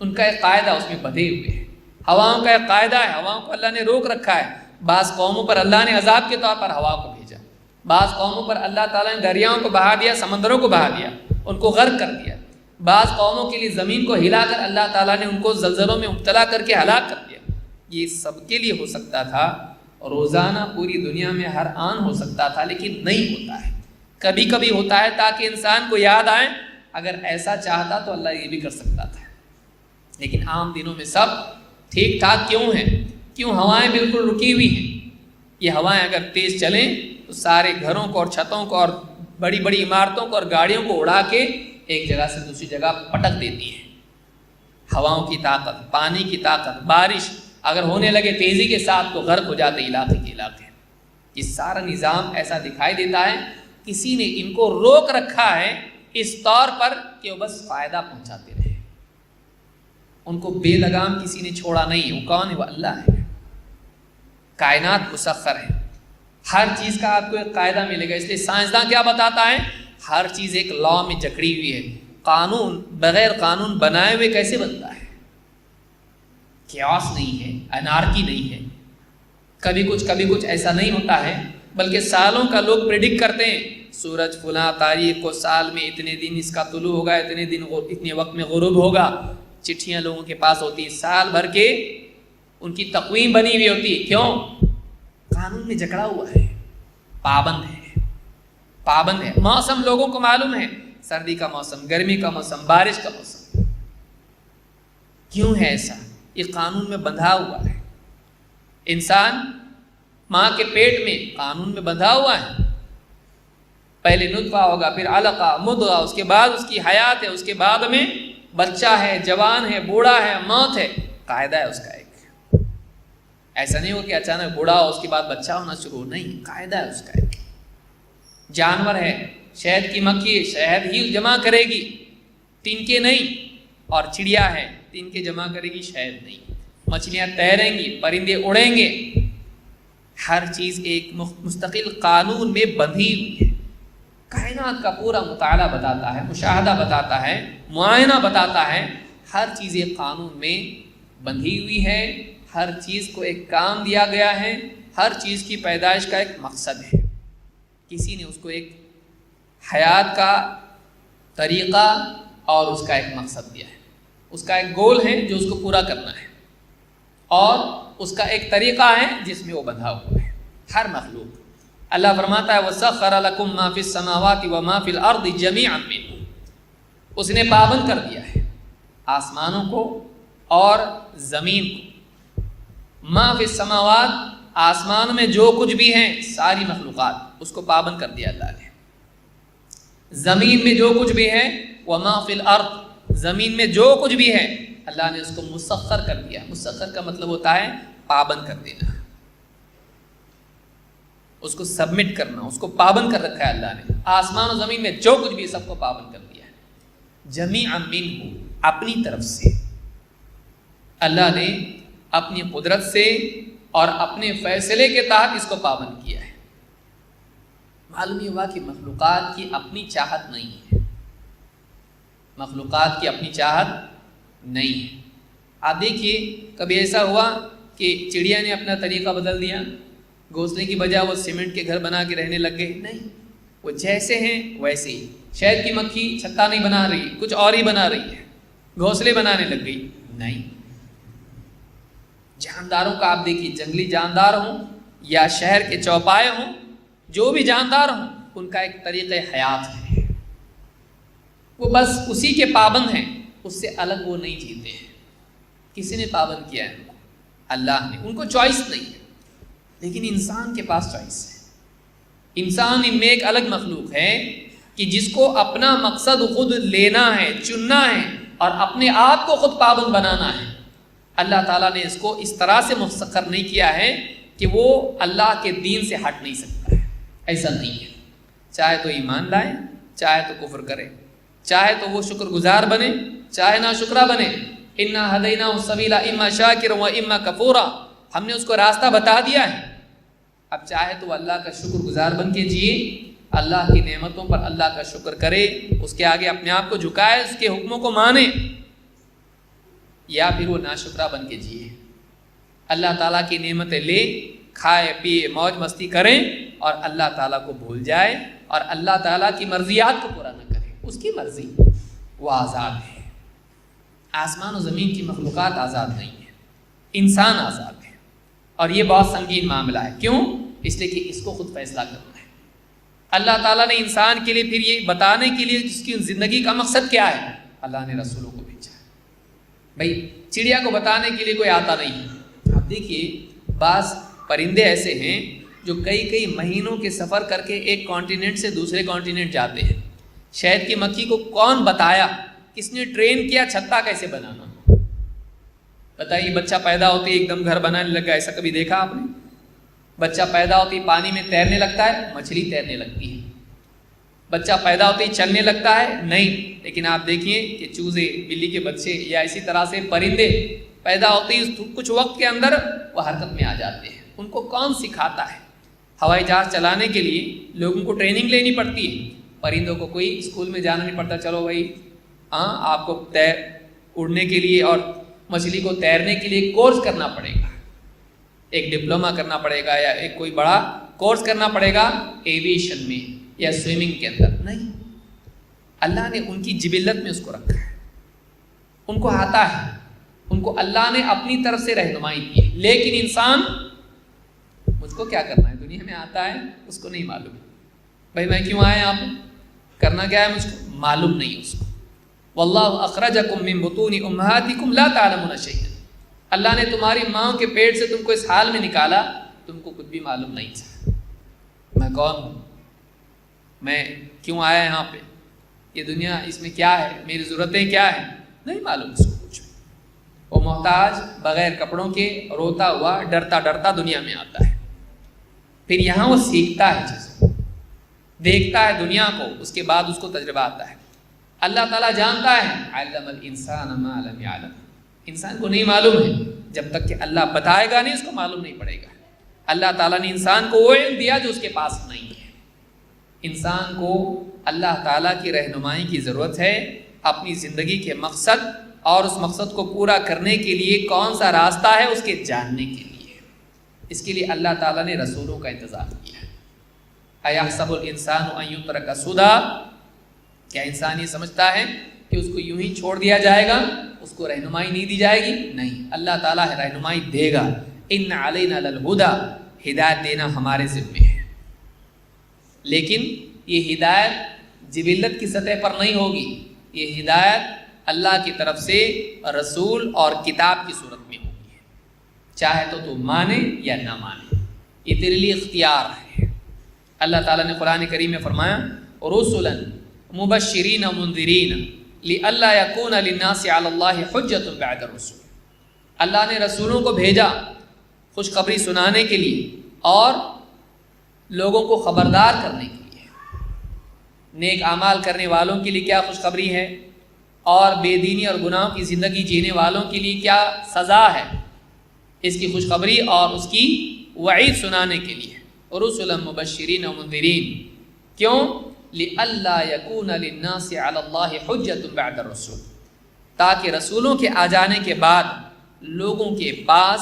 ان کا ایک قاعدہ اس میں بندھے ہوئے ہیں۔ ہواؤں کا ایک قاعدہ ہے، ہواؤں کو اللہ نے روک رکھا ہے۔ بعض قوموں پر اللہ نے عذاب کے طور پر ہوا کو بھیجا، بعض قوموں پر اللہ تعالیٰ نے دریاؤں کو بہا دیا، سمندروں کو بہا دیا، ان کو غرق کر دیا۔ بعض قوموں کے لیے زمین کو ہلا کر اللہ تعالیٰ نے ان کو زلزلوں میں مبتلا کر کے ہلاک کر دیا۔ یہ سب کے لیے ہو سکتا تھا، روزانہ پوری دنیا میں ہر آن ہو سکتا تھا، لیکن نہیں ہوتا ہے، کبھی کبھی ہوتا ہے تاکہ انسان کو یاد آئے اگر ایسا چاہتا تو اللہ یہ بھی کر سکتا تھا۔ لیکن عام دنوں میں سب ٹھیک ٹھاک کیوں ہیں؟ کیوں ہوائیں بالکل رکی ہوئی ہیں؟ یہ ہوائیں اگر تیز چلیں تو سارے گھروں کو اور چھتوں کو اور بڑی بڑی عمارتوں کو اور گاڑیوں کو اڑا کے ایک جگہ سے دوسری جگہ پٹک دیتی ہیں۔ ہواؤں کی طاقت، پانی کی طاقت، بارش اگر ہونے لگے تیزی کے ساتھ تو غرق ہو جاتے علاقے کے علاقے۔ یہ سارا نظام ایسا دکھائی دیتا ہے، کسی نے ان کو روک رکھا ہے اس طور پر کہ وہ بس فائدہ پہنچاتے رہے، ان کو بے لگام کسی نے چھوڑا نہیں۔ وہ کون ہے؟ وہ اللہ ہے۔ کائنات مسخر ہے، ہر چیز کا آپ کو ایک قاعدہ ملے گا۔ اس لیے سائنسداں کیا بتاتا ہے؟ ہر چیز ایک لا میں جکڑی ہوئی ہے۔ قانون بغیر قانون بنائے ہوئے کیسے بنتا ہے؟ کیاس نہیں ہے، انارکی نہیں ہے، کبھی کچھ ایسا نہیں ہوتا ہے، بلکہ سالوں کا لوگ پریڈکٹ کرتے ہیں، سورج فلاں تاریخ کو سال میں اتنے دن اس کا طلوع ہوگا، اتنے وقت میں غروب ہوگا۔ چٹھیاں لوگوں کے پاس ہوتی ہیں، سال بھر کے ان کی تقویم بنی ہوئی ہوتی ہے۔ کیوں؟ قانون میں جکڑا ہوا ہے، پابند ہے۔ موسم لوگوں کو معلوم ہے، سردی کا موسم، گرمی کا موسم، بارش کا موسم۔ کیوں ہے ایسا؟ یہ قانون میں بندھا ہوا ہے۔ انسان ماں کے پیٹ میں قانون میں بندھا ہوا ہے، پہلے نطفہ ہوگا، پھر علقہ، مضغہ، اس کے بعد اس کی حیات ہے، اس کے بعد میں بچہ ہے، جوان ہے، بوڑھا ہے، موت ہے۔ قاعدہ ہے اس کا ایک، ایسا نہیں ہو کہ اچانک بوڑھا ہو اس کے بعد بچہ ہونا شروع ہو، نہیں، قاعدہ ہے اس کا ایک۔ جانور ہے، شہد کی مکھی شہد ہی جمع کرے گی، تنکے نہیں، اور چڑیا ہے، تنکے جمع کرے گی، شہد نہیں۔ مچھلیاں تیریں گی، پرندے اڑیں گے، ہر چیز ایک مستقل قانون میں بندھی ہوئی ہے۔ کائنات کا پورا مطالعہ بتاتا ہے، مشاہدہ بتاتا ہے، معائنہ بتاتا ہے، ہر چیز ایک قانون میں بندھی ہوئی ہے، ہر چیز کو ایک کام دیا گیا ہے، ہر چیز کی پیدائش کا ایک مقصد ہے۔ کسی نے اس کو ایک حیات کا طریقہ اور اس کا ایک مقصد دیا ہے، اس کا ایک گول ہے جو اس کو پورا کرنا ہے، اور اس کا ایک طریقہ ہے جس میں وہ بندھا ہوا ہے۔ ہر مخلوق، اللہ فرماتا ہے وَسَخَّرَ لَكُم مَّا فِي السَّمَاوَاتِ وَمَا فِي الْأَرْضِ جَمِيعًا مِّنْهُ، اس نے پابند کر دیا ہے آسمانوں کو اور زمین کو۔ ما فی السماوات، آسمان میں جو کچھ بھی ہیں ساری مخلوقات، اس کو پابند کر دیا اللہ نے۔ زمین میں جو کچھ بھی ہے، وما فی الارض، زمین میں جو کچھ بھی ہے اللہ نے اس کو مسخر کر دیا۔ مسخر کا مطلب ہوتا ہے پابند کر دینا، اس کو سبمٹ کرنا، اس کو پابند کر رکھا ہے اللہ نے۔ آسمان و زمین میں جو کچھ بھی سب کو پابند کر دیا ہے، جمیعا منہ، اپنی طرف سے۔ اللہ نے اپنی قدرت سے اور اپنے فیصلے کے تحت اس کو پابند کیا ہے۔ معلوم یہ ہوا کہ مخلوقات کی اپنی چاہت نہیں ہے، مخلوقات کی اپنی چاہت نہیں ہے۔ آپ دیکھیے کبھی ایسا ہوا کہ چڑیا نے اپنا طریقہ بدل دیا، گھونسلے کی بجائے وہ سیمنٹ کے گھر بنا کے رہنے لگ گئے؟ نہیں، وہ جیسے ہیں ویسے ہی۔ شہد کی مکھی چھتا نہیں بنا رہی، کچھ اور ہی بنا رہی ہے، گھونسلے بنانے لگ گئی؟ نہیں۔ جانداروں کا آپ دیکھیے، جنگلی جاندار ہوں یا شہر کے چوپائے ہوں، جو بھی جاندار ہوں، ان کا ایک طریقہ حیات ہے، وہ بس اسی کے پابند ہیں، اس سے الگ وہ نہیں جیتے ہیں۔ کسی نے پابند کیا ہے ان کو؟ اللہ نے۔ ان کو چوائس نہیں ہے، لیکن انسان کے پاس چوائس ہے۔ انسان ان میں ایک الگ مخلوق ہے کہ جس کو اپنا مقصد خود لینا ہے، چننا ہے، اور اپنے آپ کو خود پابند بنانا ہے۔ اللہ تعالیٰ نے اس کو اس طرح سے مسخر نہیں کیا ہے کہ وہ اللہ کے دین سے ہٹ نہیں سکتا ہے، ایسا نہیں ہے۔ چاہے تو ایمان لائے، چاہے تو کفر کرے، چاہے تو وہ شکر گزار بنے، چاہے نہ شکرہ بنے۔ انا ہدیناہ السبیل اما شاکرا و اما کفورا، ہم نے اس کو راستہ بتا دیا ہے۔ اب چاہے تو وہ اللہ کا شکر گزار بن کے جیے، اللہ کی نعمتوں پر اللہ کا شکر کرے، اس کے آگے اپنے آپ کو جھکائے، اس کے حکموں کو مانے، یا پھر وہ ناشکرہ بن کے جیے، اللہ تعالیٰ کی نعمتیں لے، کھائے پیے، موج مستی کریں، اور اللہ تعالیٰ کو بھول جائے، اور اللہ تعالیٰ کی مرضیات کو پورا نہ کرے۔ اس کی مرضی، وہ آزاد ہے۔ آسمان و زمین کی مخلوقات آزاد نہیں ہے، انسان آزاد ہے، اور یہ بہت سنگین معاملہ ہے۔ کیوں؟ اس لیے کہ اس کو خود فیصلہ کرنا ہے۔ اللہ تعالیٰ نے انسان کے لیے پھر یہ بتانے کے لیے اس کی زندگی کا مقصد کیا ہے، اللہ نے رسولوں کو بھیجا ہے۔ بھائی چڑیا کو بتانے کے لیے کوئی آتا نہیں ہے۔ آپ دیکھیے بعض پرندے ایسے ہیں جو کئی مہینوں کے سفر کر کے ایک کانٹیننٹ سے دوسرے کانٹیننٹ جاتے ہیں۔ شہد کی مکھی کو کون بتایا، کس نے ٹرین کیا چھتا کیسے بنانا؟ بتائیے، بچہ پیدا ہوتے ہی ایک دم گھر بنانے لگا، ایسا کبھی دیکھا آپ نے؟ بچہ پیدا ہوتے ہی پانی میں تیرنے لگتا ہے؟ مچھلی تیرنے لگتی ہے۔ بچہ پیدا ہوتے ہی چلنے لگتا ہے؟ نہیں۔ لیکن آپ دیکھیے کہ چوزے، بلی کے بچے، یا اسی طرح سے پرندے پیدا ہوتے ہی کچھ وقت کے اندر وہ حرکت میں آ جاتے ہیں۔ ان کو کون سکھاتا ہے؟ ہوائی جہاز چلانے کے لیے لوگوں کو ٹریننگ لینی پڑتی ہے، پرندوں کو کوئی اسکول میں جانا نہیں پڑتا، چلو بھائی آپ کو اڑنے کے لیے اور مچھلی کو تیرنے کے لیے کورس کرنا پڑے گا، ایک ڈپلوما کرنا پڑے گا، یا ایک کوئی بڑا کورس کرنا پڑے گا ایویشن میں یا سوئمنگ کے اندر۔ نہیں، اللہ نے ان کی جبلت میں اس کو رکھا ہے، ان کو آتا ہے، ان کو اللہ نے اپنی طرف سے رہنمائی دی ہے۔ لیکن انسان، مجھ کو کیا کرنا ہے، دنیا میں آتا ہے، اس کو نہیں معلوم۔ بھائی میں کیوں آیا یہاں پہ، کرنا کیا ہے، مجھ کو معلوم نہیں اس کو۔ واللہ اخرجکم من بطون امہاتکم لا تعلمون شیئا، اللہ نے تمہاری ماں کے پیٹ سے تم کو اس حال میں نکالا، تم کو کچھ بھی معلوم نہیں تھا میں کون ہوں، میں کیوں آیا یہاں پہ، یہ دنیا اس میں کیا ہے، میری ضرورتیں کیا ہیں، نہیں معلوم اس کو کچھ۔ وہ محتاج بغیر کپڑوں کے روتا ہوا ڈرتا ڈرتا دنیا میں آتا ہے، پھر یہاں وہ سیکھتا ہے چیزیں، دیکھتا ہے دنیا کو، اس کے بعد اس کو تجربہ آتا ہے۔ اللہ تعالیٰ جانتا ہے، علم الانسان ما لم یعلم، انسان کو نہیں معلوم ہے، جب تک کہ اللہ بتائے گا نہیں اس کو معلوم نہیں پڑے گا۔ اللہ تعالیٰ نے انسان کو وہ علم دیا جو اس کے پاس نہیں ہے۔ انسان کو اللہ تعالیٰ کی رہنمائی کی ضرورت ہے، اپنی زندگی کے مقصد اور اس مقصد کو پورا کرنے کے لیے کون سا راستہ ہے اس کے جاننے کے لیے۔ اس کے لیے اللہ تعالیٰ نے رسولوں کا انتظام کیا ہے۔ ایحسب الانسان ان یترک سدی، کیا انسان یہ سمجھتا ہے کہ اس کو یوں ہی چھوڑ دیا جائے گا، اس کو رہنمائی نہیں دی جائے گی؟ نہیں، اللہ تعالیٰ رہنمائی دے گا۔ ان علینا للہدی، ہدایت دینا ہمارے ذمہ ہے، لیکن یہ ہدایت جبلت کی سطح پر نہیں ہوگی، یہ ہدایت اللہ کی طرف سے رسول اور کتاب کی صورت میں ہوگی، چاہے تو مانے یا نہ مانے، یہ تیرے لیے اختیار ہے۔ اللہ تعالیٰ نے قرآن کریم میں فرمایا رسلا مبشرین منذرین لئلا یکون للناس علی اللہ حجۃ بعد الرسول، اللہ نے رسولوں کو بھیجا خوشخبری سنانے کے لیے اور لوگوں کو خبردار کرنے کے لیے۔ نیک اعمال کرنے والوں کے لیے کیا خوشخبری ہے، اور بے دینی اور گناہوں کی زندگی جینے والوں کے لیے کیا سزا ہے، اس کی خوشخبری اور اس کی وعید سنانے کے لیے۔ رسلا مبشرین ومنذرین، کیوں؟ لئلا یکون للناس علی اللہ حجۃ بعد الرسول، تاکہ رسولوں کے آ جانے کے بعد لوگوں کے پاس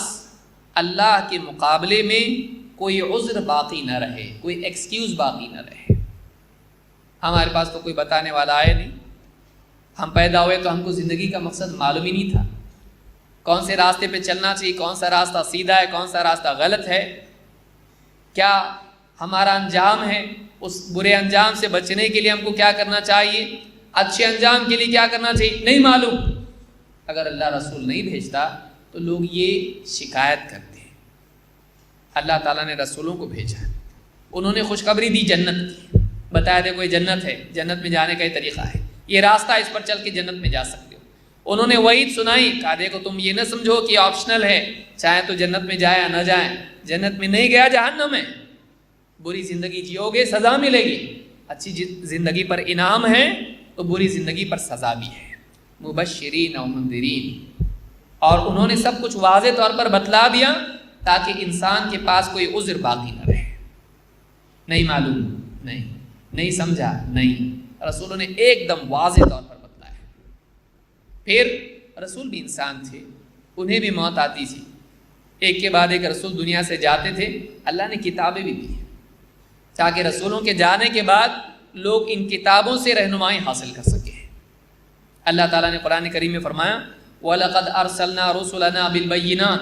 اللہ کے مقابلے میں کوئی عذر باقی نہ رہے، کوئی ایکسکیوز باقی نہ رہے۔ ہمارے پاس تو کوئی بتانے والا آئے نہیں، ہم پیدا ہوئے تو ہم کو زندگی کا مقصد معلوم ہی نہیں تھا، کون سے راستے پہ چلنا چاہیے، کون سا راستہ سیدھا ہے، کون سا راستہ غلط ہے، کیا ہمارا انجام ہے، اس برے انجام سے بچنے کے لیے ہم کو کیا کرنا چاہیے، اچھے انجام کے لیے کیا کرنا چاہیے، نہیں معلوم۔ اگر اللہ رسول نہیں بھیجتا تو لوگ یہ شکایت کرتے ہیں۔ اللہ تعالیٰ نے رسولوں کو بھیجا، انہوں نے خوشخبری دی جنت کی، بتایا دے کوئی جنت ہے، جنت میں جانے کا یہ طریقہ ہے، یہ راستہ، اس پر چل کے جنت میں جا سکتے ہو۔ انہوں نے وعید سنائی، کہا دیکھو تم یہ نہ سمجھو کہ آپشنل ہے، چاہے تو جنت میں جائے یا نہ جائیں، جنت میں نہیں گیا جہنم ہے، بری زندگی جیو گے سزا ملے گی، اچھی زندگی پر انعام ہے تو بری زندگی پر سزا بھی ہے، مبشرین و منذرین۔ اور انہوں نے سب کچھ واضح طور پر بتلا دیا تاکہ انسان کے پاس کوئی عذر باقی نہ رہے، نہیں معلوم، نہیں سمجھا، نہیں، رسولوں نے ایک دم واضح طور پر بتلایا۔ پھر رسول بھی انسان تھے، انہیں بھی موت آتی تھی، ایک کے بعد ایک رسول دنیا سے جاتے تھے، اللہ نے کتابیں بھی دی تاکہ رسولوں کے جانے کے بعد لوگ ان کتابوں سے رہنمائی حاصل کر سکیں۔ اللہ تعالیٰ نے قرآن کریم میں فرمایا وَلَقَدْ أَرْسَلْنَا رُسُلَنَا بِالْبَيِّنَاتِ،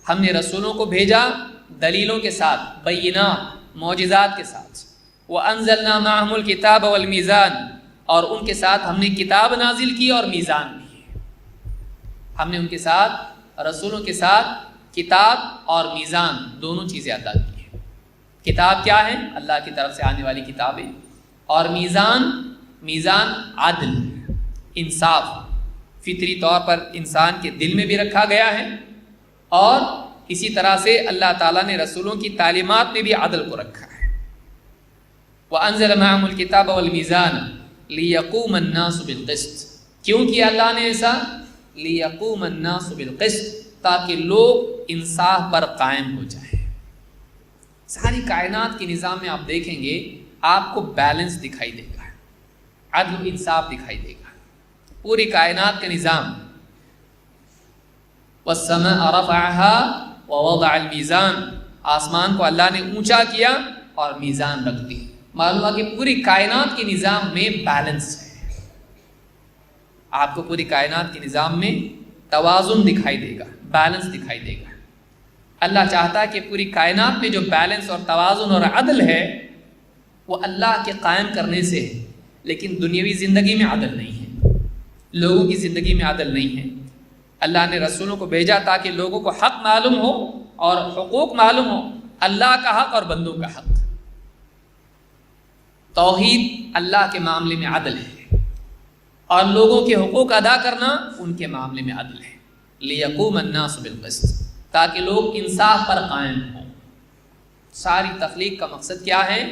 ہم نے رسولوں کو بھیجا دلیلوں کے ساتھ، بینات، معجزات کے ساتھ، وَأَنزَلْنَا مَعَهُمُ الْكِتَابَ وَالْمِيزَانَ، اور ان کے ساتھ ہم نے کتاب نازل کی اور میزان بھی، ہم نے ان کے ساتھ، رسولوں کے ساتھ کتاب اور میزان دونوں چیزیں عطا کی ہیں۔ کتاب کیا ہے؟ اللہ کی طرف سے آنے والی کتابیں، اور میزان عدل، انصاف، فطری طور پر انسان کے دل میں بھی رکھا گیا ہے، اور اسی طرح سے اللہ تعالیٰ نے رسولوں کی تعلیمات میں بھی عدل کو رکھا ہے۔ وَأَنزَلَ مَعَهُمُ الْكِتَابَ وَالْمِيزَانَ لِيَقُومَ النَّاسُ بِالْقِسْطِ، کیوں کیا اللہ نے ایسا؟ لِيَقُومَ النَّاسُ بِالْقِسْطِ، تاکہ لوگ انصاف پر قائم ہو جائیں۔ ساری کائنات کے نظام میں آپ دیکھیں گے آپ کو بیلنس دکھائی دے گا، عدل و انصاف دکھائی دے گا، پوری کائنات کا نظام۔ وَالسَّمَاءَ رَفَعَهَا وَوَضَعَ الْمِيزَانَ، آسمان کو اللہ نے اونچا کیا اور میزان رکھ دی، معلوم ہوا کہ پوری کائنات کے نظام میں بیلنس ہے۔ آپ کو پوری کائنات کے نظام میں توازن دکھائی دے گا، بیلنس دکھائی دے گا۔ اللہ چاہتا ہے کہ پوری کائنات میں جو بیلنس اور توازن اور عدل ہے وہ اللہ کے قائم کرنے سے ہے، لیکن دنیاوی زندگی میں عدل نہیں ہے، لوگوں کی زندگی میں عدل نہیں ہے۔ اللہ نے رسولوں کو بھیجا تاکہ لوگوں کو حق معلوم ہو اور حقوق معلوم ہو، اللہ کا حق اور بندوں کا حق۔ توحید اللہ کے معاملے میں عدل ہے، اور لوگوں کے حقوق ادا کرنا ان کے معاملے میں عدل ہے۔ لِيَقُومَ النَّاسُ بِالْقِسْطِ، تاکہ لوگ انصاف پر قائم ہوں۔ ساری تخلیق کا مقصد کیا ہے؟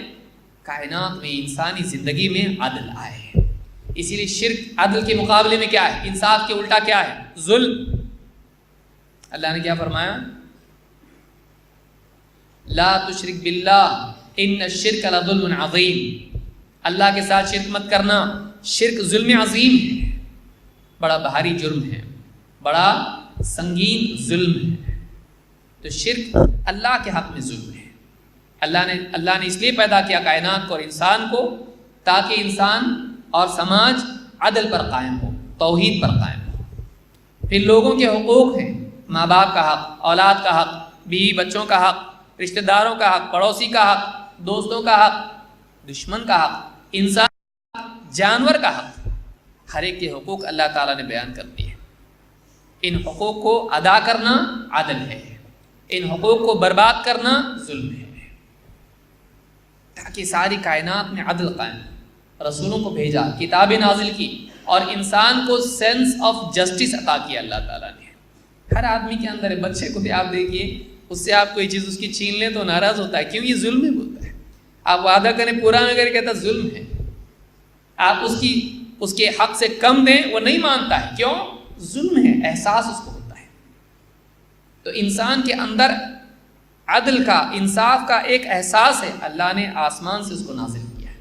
کائنات میں، انسانی زندگی میں عدل آئے۔ اسی لیے شرک عدل کے مقابلے میں کیا ہے؟ انصاف کے الٹا کیا ہے؟ ظلم۔ اللہ نے کیا فرمایا؟ لا تشرک باللہ ان الشرک لظلم عظیم، اللہ کے ساتھ شرک مت کرنا، شرک ظلم عظیم ہے، بڑا بھاری جرم ہے، بڑا سنگین ظلم ہے۔ تو شرک اللہ کے حق میں ظلم ہے۔ اللہ نے اس لیے پیدا کیا کائنات کو اور انسان کو تاکہ انسان اور سماج عدل پر قائم ہو، توحید پر قائم ہو۔ پھر لوگوں کے حقوق ہیں، ماں باپ کا حق، اولاد کا حق، بیوی بچوں کا حق، رشتہ داروں کا حق، پڑوسی کا حق، دوستوں کا حق، دشمن کا حق، انسان کا حق، جانور کا حق، ہر ایک کے حقوق اللہ تعالیٰ نے بیان کر دیے۔ ان حقوق کو ادا کرنا عدل ہے، ان حقوق کو برباد کرنا ظلم ہے، تاکہ ساری کائنات میں عدل قائم۔ رسولوں کو بھیجا، کتابیں نازل کی، اور انسان کو سینس آف جسٹس عطا کیا اللہ تعالیٰ نے۔ ہر آدمی کے اندر ہے، بچے کو بھی آپ دیکھیے، اس سے آپ کوئی چیز اس کی چھین لیں تو ناراض ہوتا ہے، کیوں؟ یہ ظلم ہے بولتا ہے۔ آپ وعدہ کریں پورا نہ کریں، کہتا ظلم ہے۔ آپ اس کے حق سے کم دیں، وہ نہیں مانتا ہے، کیوں؟ ظلم ہے، احساس اس کو ہوتا ہے۔ تو انسان کے اندر عدل کا، انصاف کا ایک احساس ہے، اللہ نے آسمان سے اس کو نازل کیا ہے،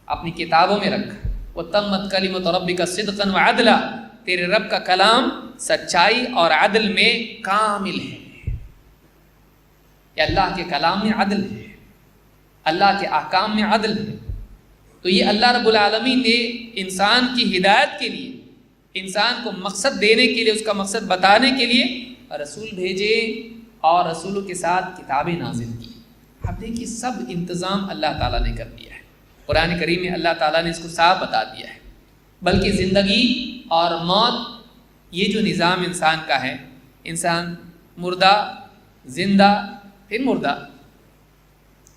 اپنی کتابوں میں رکھا۔ وَتَمَّتْ كَلِمَةُ رَبِّكَ صِدْقًا وَعَدْلًا، تیرے رب کا کلام سچائی اور عدل میں کامل ہے. کہ اللہ کے کلام میں عدل ہے، اللہ کے احکام میں عدل ہے. تو یہ اللہ رب العالمین نے انسان کی ہدایت کے لیے، انسان کو مقصد دینے کے لیے، اس کا مقصد بتانے کے لیے رسول بھیجے اور رسولوں کے ساتھ کتابیں نازل کی. اب دیکھیے سب انتظام اللہ تعالیٰ نے کر دیا ہے. قرآن کریم میں اللہ تعالیٰ نے اس کو صاف بتا دیا ہے. بلکہ زندگی اور موت یہ جو نظام انسان کا ہے، انسان مردہ، زندہ، پھر مردہ.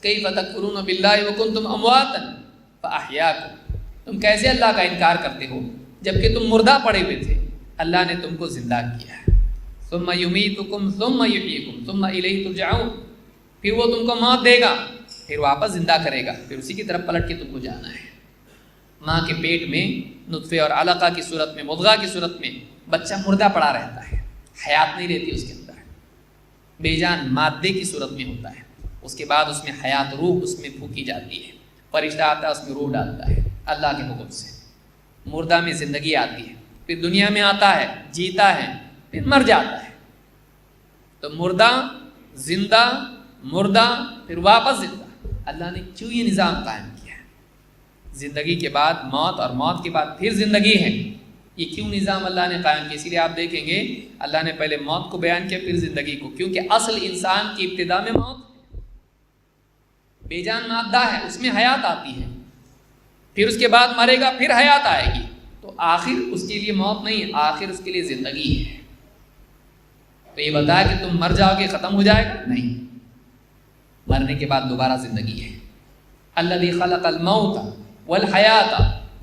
کیف تکفرون باللہ وکنتم امواتا فاحیاکم، تم کیسے اللہ کا انکار کرتے ہو جبکہ تم مردہ پڑے ہوئے تھے، اللہ نے تم کو زندہ کیا ہے. ثم یمیتکم ثم یحییکم ثم الیہ ترجعون، پھر وہ تم کو موت دے گا، پھر واپس زندہ کرے گا، پھر اسی کی طرف پلٹ کے تم کو جانا ہے. ماں کے پیٹ میں نطفے اور علقہ کی صورت میں، مضغہ کی صورت میں بچہ مردہ پڑا رہتا ہے، حیات نہیں رہتی اس کے اندر، بے جان مادے کی صورت میں ہوتا ہے. اس کے بعد اس میں حیات، روح اس میں پھونکی جاتی ہے، فرشتہ آتا ہے اس میں روح ڈالتا ہے اللہ کے حکم سے. مردہ میں زندگی آتی ہے، پھر دنیا میں آتا ہے، جیتا ہے، پھر مر جاتا ہے. تو مردہ، زندہ، مردہ، پھر واپس زندہ. اللہ نے کیوں یہ نظام قائم کیا ہے؟ زندگی کے بعد موت اور موت کے بعد پھر زندگی ہے. یہ کیوں نظام اللہ نے قائم کیا؟ اسی لیے آپ دیکھیں گے اللہ نے پہلے موت کو بیان کیا پھر زندگی کو، کیونکہ اصل انسان کی ابتدا میں موت، بے جان مادہ ہے، اس میں حیات آتی ہے، پھر اس کے بعد مرے گا، پھر حیات آئے گی. تو آخر اس کے لیے موت نہیں، آخر اس کے لیے زندگی ہے. تو یہ بتایا کہ تم مر جاؤ گے ختم ہو جائے گا؟ نہیں، مرنے کے بعد دوبارہ زندگی ہے. الذی خلق الموت والحیات،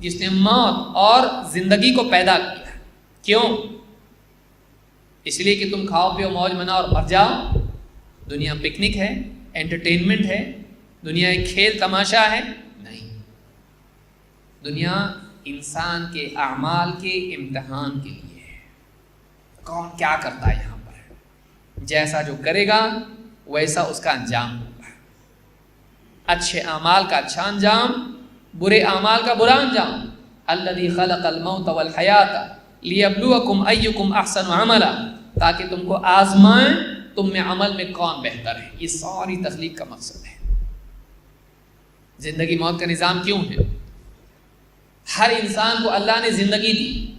جس نے موت اور زندگی کو پیدا کیا. کیوں؟ اس لیے کہ تم کھاؤ پیو موج مناؤ اور مر جاؤ. دنیا پکنک ہے، انٹرٹینمنٹ ہے، دنیا ایک کھیل تماشا ہے؟ نہیں، دنیا انسان کے اعمال کے امتحان کے لیے ہے. کون کیا کرتا ہے یہاں پر، جیسا جو کرے گا ویسا اس کا انجام ہوگا. اچھے اعمال کا اچھا انجام، برے اعمال کا برا انجام. الذی خلق الموت والحیات لیبلوکم ایکم احسن عملا، تاکہ تم کو آزمائیں تم میں عمل میں کون بہتر ہے. یہ ساری تخلیق کا مقصد ہے. زندگی موت کا نظام کیوں ہے؟ ہر انسان کو اللہ نے زندگی دی،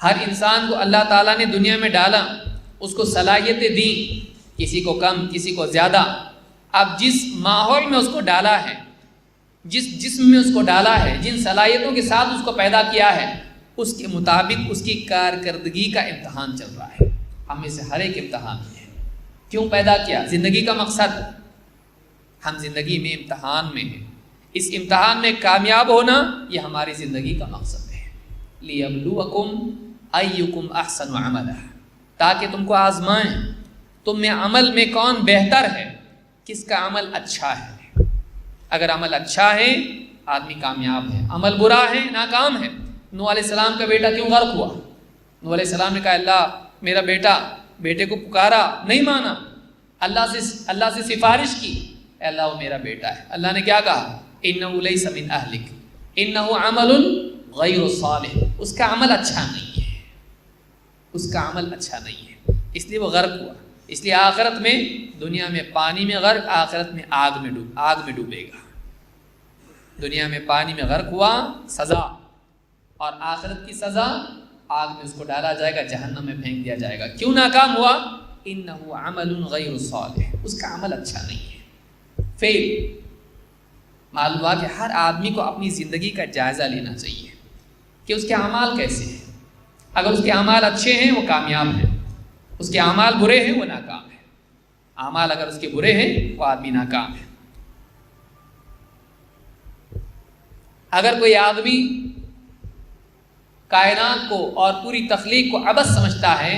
ہر انسان کو اللہ تعالیٰ نے دنیا میں ڈالا، اس کو صلاحیتیں دیں، کسی کو کم کسی کو زیادہ. اب جس ماحول میں اس کو ڈالا ہے، جس جسم میں اس کو ڈالا ہے، جن صلاحیتوں کے ساتھ اس کو پیدا کیا ہے، اس کے مطابق اس کی کارکردگی کا امتحان چل رہا ہے. ہم میں سے ہر ایک امتحان ہے. کیوں پیدا کیا؟ زندگی کا مقصد. ہم زندگی میں امتحان میں ہیں، اس امتحان میں کامیاب ہونا یہ ہماری زندگی کا مقصد ہے. لیبلوکم ایکم احسن عملا، تاکہ تم کو آزمائیں تم میں عمل میں کون بہتر ہے، کس کا عمل اچھا ہے. اگر عمل اچھا ہے آدمی کامیاب ہے، عمل برا ہے ناکام ہے. نوح علیہ السلام کا بیٹا کیوں غرق ہوا؟ نوح علیہ السلام نے کہا اللہ میرا بیٹا، بیٹے کو پکارا نہیں مانا، اللہ سے سفارش کی، اے اللہ وہ میرا بیٹا ہے. اللہ نے کیا کہا؟ انہ لیس من اہلک انہ عمل غیر صالح، اس کا عمل اچھا نہیں ہے، اس کا عمل اچھا نہیں ہے، اس لیے وہ غرق ہوا. اس لیے آخرت میں، دنیا میں پانی میں غرق، آخرت میں آگ میں ڈوبے گا. دنیا میں پانی میں غرق ہوا سزا، اور آخرت کی سزا آگ میں اس کو ڈالا جائے گا، جہنم میں پھینک دیا جائے گا. کیوں ناکام ہوا؟ انہ عمل غیر صالح، اس کا عمل اچھا نہیں ہے، فیل. معلوم ہوا کہ ہر آدمی کو اپنی زندگی کا جائزہ لینا چاہیے کہ اس کے اعمال کیسے ہیں. اگر اس کے اعمال اچھے ہیں وہ کامیاب ہیں، اس کے اعمال برے ہیں وہ ناکام ہیں. اعمال اگر اس کے برے ہیں وہ آدمی ناکام ہے. اگر کوئی آدمی کائنات کو اور پوری تخلیق کو عبث سمجھتا ہے،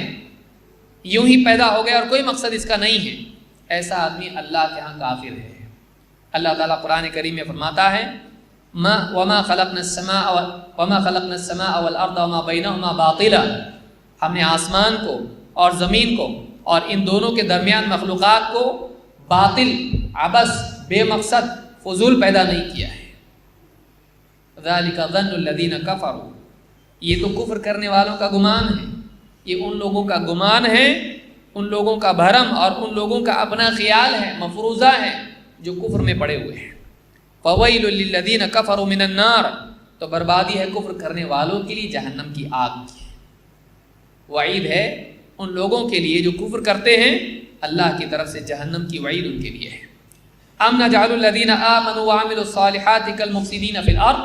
یوں ہی پیدا ہو گیا اور کوئی مقصد اس کا نہیں ہے، ایسا آدمی اللہ کے ہاں کافر ہے. اللہ تعالیٰ قرآن کریم میں فرماتا ہے وَمَا خَلَقْنَا السَّمَاءَ وَالْأَرْضَ وَمَا بَيْنَهُمَا بَاطِلًا، ہم نے آسمان کو اور زمین کو اور ان دونوں کے درمیان مخلوقات کو باطل، عبث، بے مقصد، فضول پیدا نہیں کیا ہے. ذَلِكَ ظَنُّ الَّذِينَ كَفَرُوا، یہ تو کفر کرنے والوں کا گمان ہے، یہ ان لوگوں کا گمان ہے، ان لوگوں کا بھرم اور ان لوگوں کا اپنا خیال ہے، مفروضہ ہے، جو کفر میں پڑے ہوئے ہیں۔ فَوَيْلٌ لِّلَّذِينَ كَفَرُوا مِنَ النَّارِ، تو بربادی ہے کفر کرنے والوں کے لیے جہنم کی آگ کی، وعید ہے ان لوگوں کے لیے جو کفر کرتے ہیں، اللہ کی طرف سے جہنم کی وعید ان کے لیے ہے۔ أَمْ نَجْعَلُ الَّذِينَ آمَنُوا وَعَمِلُوا الصَّالِحَاتِ كَالْمُفْسِدِينَ فِي الْأَرْضِ،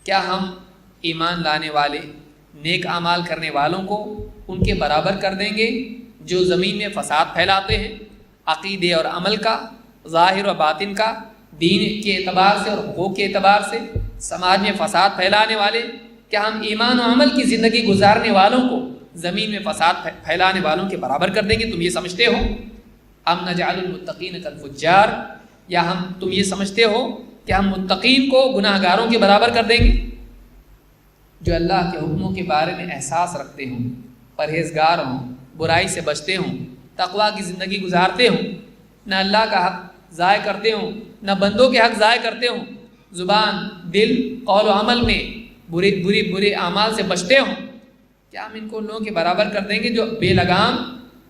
کیا ہم ایمان لانے والے نیک اعمال کرنے والوں کو ان کے برابر کر دیں گے جو زمین میں فساد پھیلاتے ہیں، عقیدے اور عمل کا، ظاہر و باطن کا، دین کے اعتبار سے اور حقوق کے اعتبار سے سماج میں فساد پھیلانے والے؟ کیا ہم ایمان و عمل کی زندگی گزارنے والوں کو زمین میں فساد پھیلانے والوں کے برابر کر دیں گے؟ تم یہ سمجھتے ہو؟ ام نجعل المتقین کالفجار، یا تم یہ سمجھتے ہو کہ ہم متقین کو گناہ گاروں کے برابر کر دیں گے؟ جو اللہ کے حکموں کے بارے میں احساس رکھتے ہوں، پرہیزگار ہوں، برائی سے بچتے ہوں، تقویٰ کی زندگی گزارتے ہوں، نہ اللہ کا حق ضائع کرتے ہوں، نہ بندوں کے حق ضائع کرتے ہوں، زبان، دل، قول و عمل میں برے اعمال سے بچتے ہوں، کیا ہم ان کو ان لوگوں کے برابر کر دیں گے جو بے لگام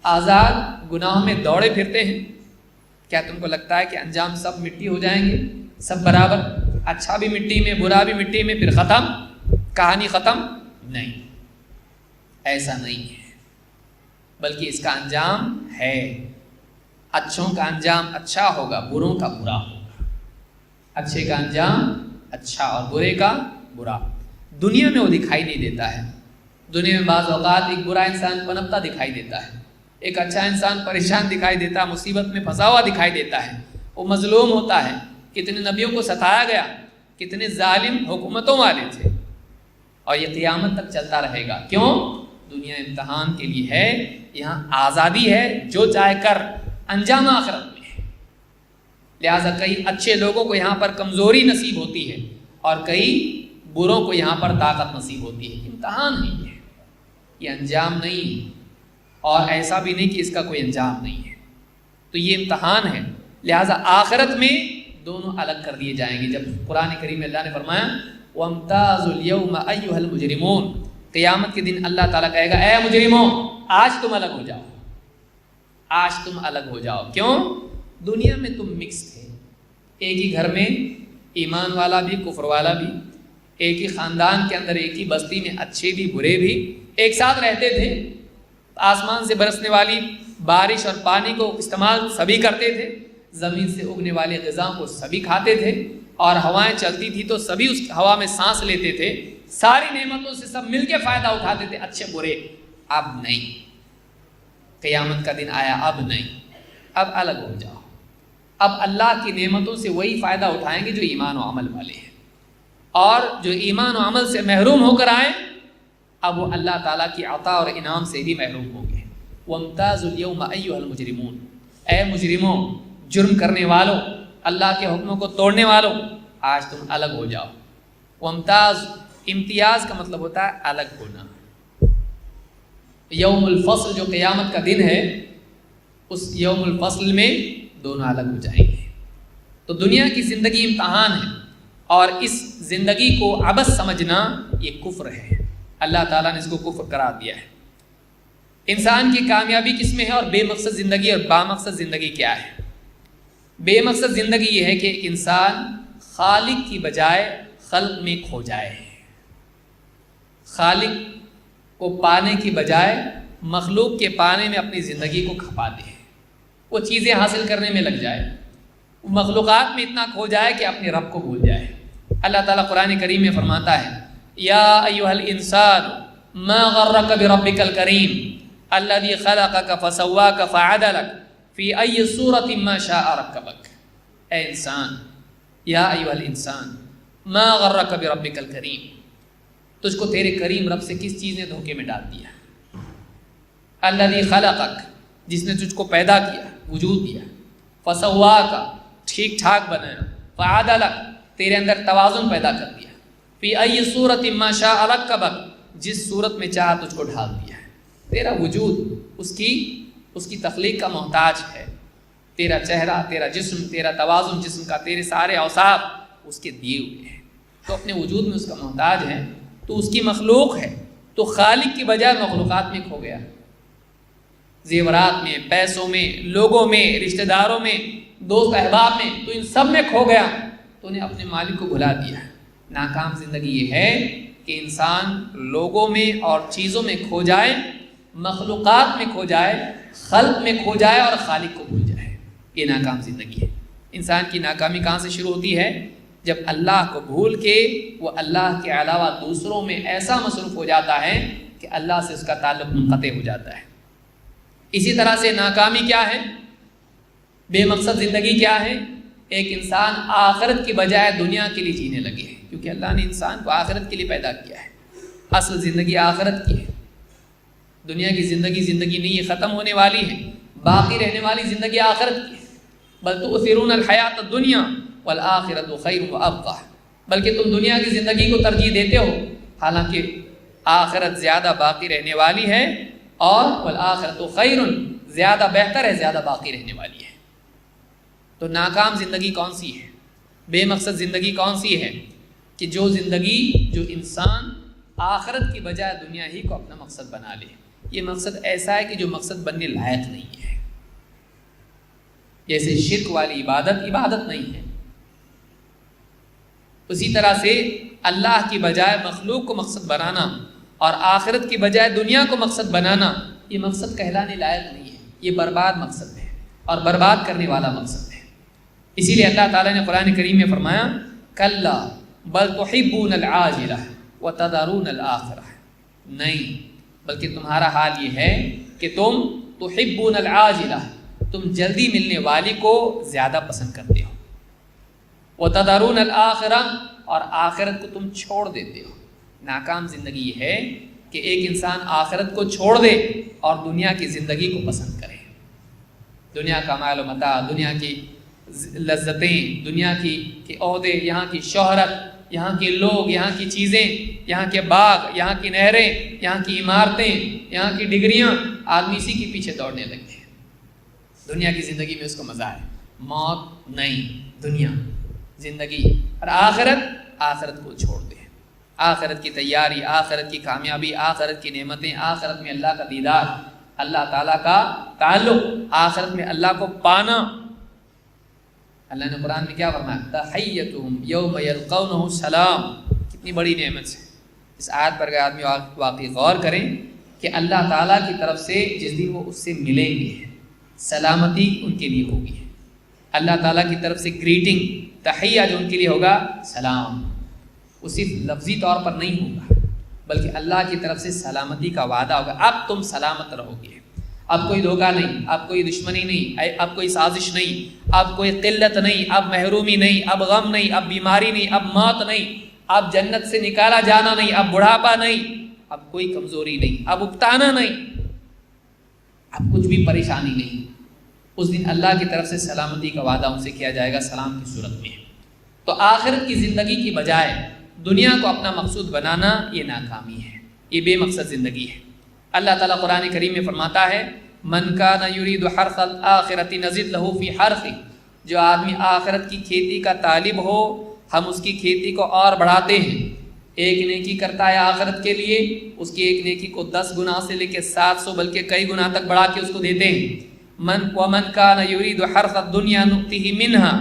آزاد گناہوں میں دوڑے پھرتے ہیں؟ کیا تم کو لگتا ہے کہ انجام سب مٹی ہو جائیں گے، سب برابر، اچھا بھی مٹی میں، برا بھی مٹی میں، پھر ختم، کہانی ختم؟ نہیں، ایسا نہیں ہے، بلکہ اس کا انجام ہے، اچھوں کا انجام اچھا ہوگا، بروں کا برا ہوگا، اچھے کا انجام اچھا اور برے کا برا۔ دنیا میں وہ دکھائی نہیں دیتا ہے، دنیا میں بعض اوقات ایک برا انسان پنپتا دکھائی دیتا ہے، ایک اچھا انسان پریشان دکھائی دیتا ہے، مصیبت میں پھنسا ہوا دکھائی دیتا ہے، وہ مظلوم ہوتا ہے، کتنے نبیوں کو ستایا گیا، کتنے ظالم حکومتوں والے تھے، اور یہ قیامت تک چلتا رہے گا۔ کیوں؟ دنیا امتحان کے لیے ہے، یہاں آزادی ہے، جو چاہے کر، انجام آخرت میں ہے۔ لہٰذا کئی اچھے لوگوں کو یہاں پر کمزوری نصیب ہوتی ہے اور کئی بروں کو یہاں پر طاقت نصیب ہوتی ہے، امتحان نہیں ہے، یہ انجام نہیں، اور ایسا بھی نہیں کہ اس کا کوئی انجام نہیں ہے، تو یہ امتحان ہے۔ لہٰذا آخرت میں دونوں الگ کر دیے جائیں گے۔ جب قرآن کریم میں اللہ نے فرمایا وَامْتَازُوا الْيَوْمَ أَيُّهَا الْمُجْرِمُونَ، قیامت کے دن اللہ تعالیٰ کہے گا اے مجرموں، آج تم الگ ہو جاؤ، آج تم الگ ہو جاؤ۔ کیوں؟ دنیا میں تم مکس تھے، ایک ہی گھر میں ایمان والا بھی کفر والا بھی، ایک ہی خاندان کے اندر ایک ہی بستی میں اچھے بھی برے بھی ایک ساتھ رہتے تھے، آسمان سے برسنے والی بارش اور پانی کو استعمال سبھی کرتے تھے، زمین سے اگنے والے غذا کو سبھی کھاتے تھے، اور ہوائیں چلتی تھی تو سبھی اس ہوا میں سانس لیتے تھے، ساری نعمتوں سے سب مل کے فائدہ اٹھاتے تھے، اچھے برے۔ اب نہیں، قیامت کا دن آیا، اب نہیں، اب الگ ہو جاؤ، اب اللہ کی نعمتوں سے وہی فائدہ اٹھائیں گے جو ایمان و عمل والے ہیں، اور جو ایمان و عمل سے محروم ہو کر آئیں اب وہ اللہ تعالیٰ کی عطا اور انعام سے بھی محروم ہوں گے۔ وَامْتَازُوا الْيَوْمَ أَيُّهَا الْمُجْرِمُونَ، اے مجرموں، جرم کرنے والوں، اللہ کے حکموں کو توڑنے والوں، آج تم الگ ہو جاؤ۔ وامتاز، امتیاز کا مطلب ہوتا ہے الگ ہونا۔ یوم الفصل جو قیامت کا دن ہے، اس یوم الفصل میں دونوں الگ ہو جائیں گے۔ تو دنیا کی زندگی امتحان ہے، اور اس زندگی کو عبث سمجھنا یہ کفر ہے، اللہ تعالیٰ نے اس کو کفر قرار دیا ہے۔ انسان کی کامیابی کس میں ہے، اور بے مقصد زندگی اور بامقصد زندگی کیا ہے؟ بے مقصد زندگی یہ ہے کہ انسان خالق کی بجائے خلق میں کھو جائے، خالق کو پانے کی بجائے مخلوق کے پانے میں اپنی زندگی کو کھپا دے، وہ چیزیں حاصل کرنے میں لگ جائے، مخلوقات میں اتنا کھو جائے کہ اپنے رب کو بھول جائے۔ اللہ تعالیٰ قرآن کریم میں فرماتا ہے یا ایھا الانسان ما غرک بربک الکریم الذی خلقک فسواک فعدلک فی ای صورت ما شاء رکبک۔ اے انسان، یا ایھا الانسان ما غرک بربک الکریم، تجھ کو تیرے کریم رب سے کس چیز نے دھوکے میں ڈال دیا؟ الذی خلقک، جس نے تجھ کو پیدا کیا، وجود دیا، فسواک، ٹھیک ٹھاک بنایا، فعدلک، تیرے اندر توازن پیدا کر دیا، فی ای صورت ما شاء رکبک، جس صورت میں چاہا تجھ کو ڈھال دیا ہے۔ تیرا وجود اس کی تخلیق کا محتاج ہے، تیرا چہرہ، تیرا جسم، تیرا توازن جسم کا، تیرے سارے اوصاف اس کے دیے ہوئے ہیں، تو اپنے وجود میں اس کا محتاج ہے، تو اس کی مخلوق ہے، تو خالق کی بجائے مخلوقات میں کھو گیا، زیورات میں، پیسوں میں، لوگوں میں، رشتہ داروں میں، دوست احباب میں، تو ان سب میں کھو گیا تو انہیں اپنے مالک کو بھلا دیا۔ ناکام زندگی یہ ہے کہ انسان لوگوں میں اور چیزوں میں کھو جائے، مخلوقات میں کھو جائے، خلق میں کھو جائے اور خالق کو بھول جائے، یہ ناکام زندگی ہے۔ انسان کی ناکامی کہاں سے شروع ہوتی ہے؟ جب اللہ کو بھول کے وہ اللہ کے علاوہ دوسروں میں ایسا مصروف ہو جاتا ہے کہ اللہ سے اس کا تعلق منقطع ہو جاتا ہے۔ اسی طرح سے ناکامی کیا ہے؟ بے مقصد زندگی کیا ہے؟ ایک انسان آخرت کی بجائے دنیا کے لیے جینے لگے، کیونکہ اللہ نے انسان کو آخرت کے لیے پیدا کیا ہے۔ اصل زندگی آخرت کی ہے، دنیا کی زندگی نہیں ہے، ختم ہونے والی ہے۔ باقی رہنے والی زندگی آخرت کی ہے۔ بل تؤثرون الحیات الدنیا والآخرۃ خیر وابقیٰ، بلکہ تم دنیا کی زندگی کو ترجیح دیتے ہو، حالانکہ آخرت زیادہ باقی رہنے والی ہے، اور والآخرۃ خیر، زیادہ بہتر ہے، زیادہ باقی رہنے والی ہے۔ تو ناکام زندگی کون سی ہے؟ بے مقصد زندگی کون سی ہے؟ کہ جو انسان آخرت کی بجائے دنیا ہی کو اپنا مقصد بنا لے۔ یہ مقصد ایسا ہے کہ جو مقصد بننے لائق نہیں ہے، جیسے شرک والی عبادت نہیں ہے، اسی طرح سے اللہ کی بجائے مخلوق کو مقصد بنانا اور آخرت کی بجائے دنیا کو مقصد بنانا، یہ مقصد کہلانے لائق نہیں ہے، یہ برباد مقصد ہے اور برباد کرنے والا مقصد ہے۔ اسی لیے اللہ تعالیٰ نے قرآن کریم میں فرمایا کلا بل تحبون العاجلہ وتذرون الآخرہ، نہیں بلکہ تمہارا حال یہ ہے کہ تم تحبون العاجلہ، تم جلدی ملنے والی کو زیادہ پسند کرتے ہو، وتذرون الآخرہ، اور آخرت کو تم چھوڑ دیتے ہو۔ ناکام زندگی یہ ہے کہ ایک انسان آخرت کو چھوڑ دے اور دنیا کی زندگی کو پسند کرے، دنیا کا مال و متاع، دنیا کی لذتیں، دنیا کی عہدے، یہاں کی شہرت، یہاں کے لوگ، یہاں کی چیزیں، یہاں کے باغ، یہاں کی نہریں، یہاں کی عمارتیں، یہاں کی ڈگریاں، آدمی اسی کے پیچھے دوڑنے لگتے ہیں۔ دنیا کی زندگی میں اس کو مزہ ہے، موت نہیں، دنیا زندگی، اور آخرت کو چھوڑ دے۔ آخرت کی تیاری، آخرت کی کامیابی، آخرت کی نعمتیں، آخرت میں اللہ کا دیدار، اللہ تعالیٰ کا تعلق، آخرت میں اللہ کو پانا۔ اللہ نے قرآن میں کیا فرمایا؟ تحیتہم یوم یلقونہ سلام، کتنی بڑی نعمت ہے۔ اس آیت پر اگر آدمی واقعی غور کریں کہ اللہ تعالیٰ کی طرف سے جس دن وہ اس سے ملیں گے سلامتی ان کے لیے ہوگی، اللہ تعالیٰ کی طرف سے گریٹنگ، تحیہ جو ان کے لیے ہوگا سلام، وہ صرف لفظی طور پر نہیں ہوگا بلکہ اللہ کی طرف سے سلامتی کا وعدہ ہوگا، اب تم سلامت رہو گے، اب کوئی دھوکہ نہیں، اب کوئی دشمنی نہیں، اب کوئی سازش نہیں، اب کوئی قلت نہیں، اب محرومی نہیں، اب غم نہیں، اب بیماری نہیں، اب موت نہیں، اب جنت سے نکالا جانا نہیں، اب بڑھاپا نہیں، اب کوئی کمزوری نہیں، اب اکتانا نہیں، اب کچھ بھی پریشانی نہیں۔ اس دن اللہ کی طرف سے سلامتی کا وعدہ ان سے کیا جائے گا سلام کی صورت میں۔ تو آخرت کی زندگی کی بجائے دنیا کو اپنا مقصود بنانا یہ ناکامی ہے، یہ بے مقصد زندگی ہے۔ اللہ تعالیٰ قرآن کریم میں فرماتا ہے من کان یرید حرث الآخرۃ نزد لہ فی حرثہ، جو آدمی آخرت کی کھیتی کا طالب ہو ہم اس کی کھیتی کو اور بڑھاتے ہیں۔ ایک نیکی کرتا ہے آخرت کے لیے، اس کی ایک نیکی کو 10 گنا سے لے کے 700 بلکہ کئی گنا تک بڑھا کے اس کو دیتے ہیں۔ ومن کان یرید حرث الدنیا نؤتہ منہا،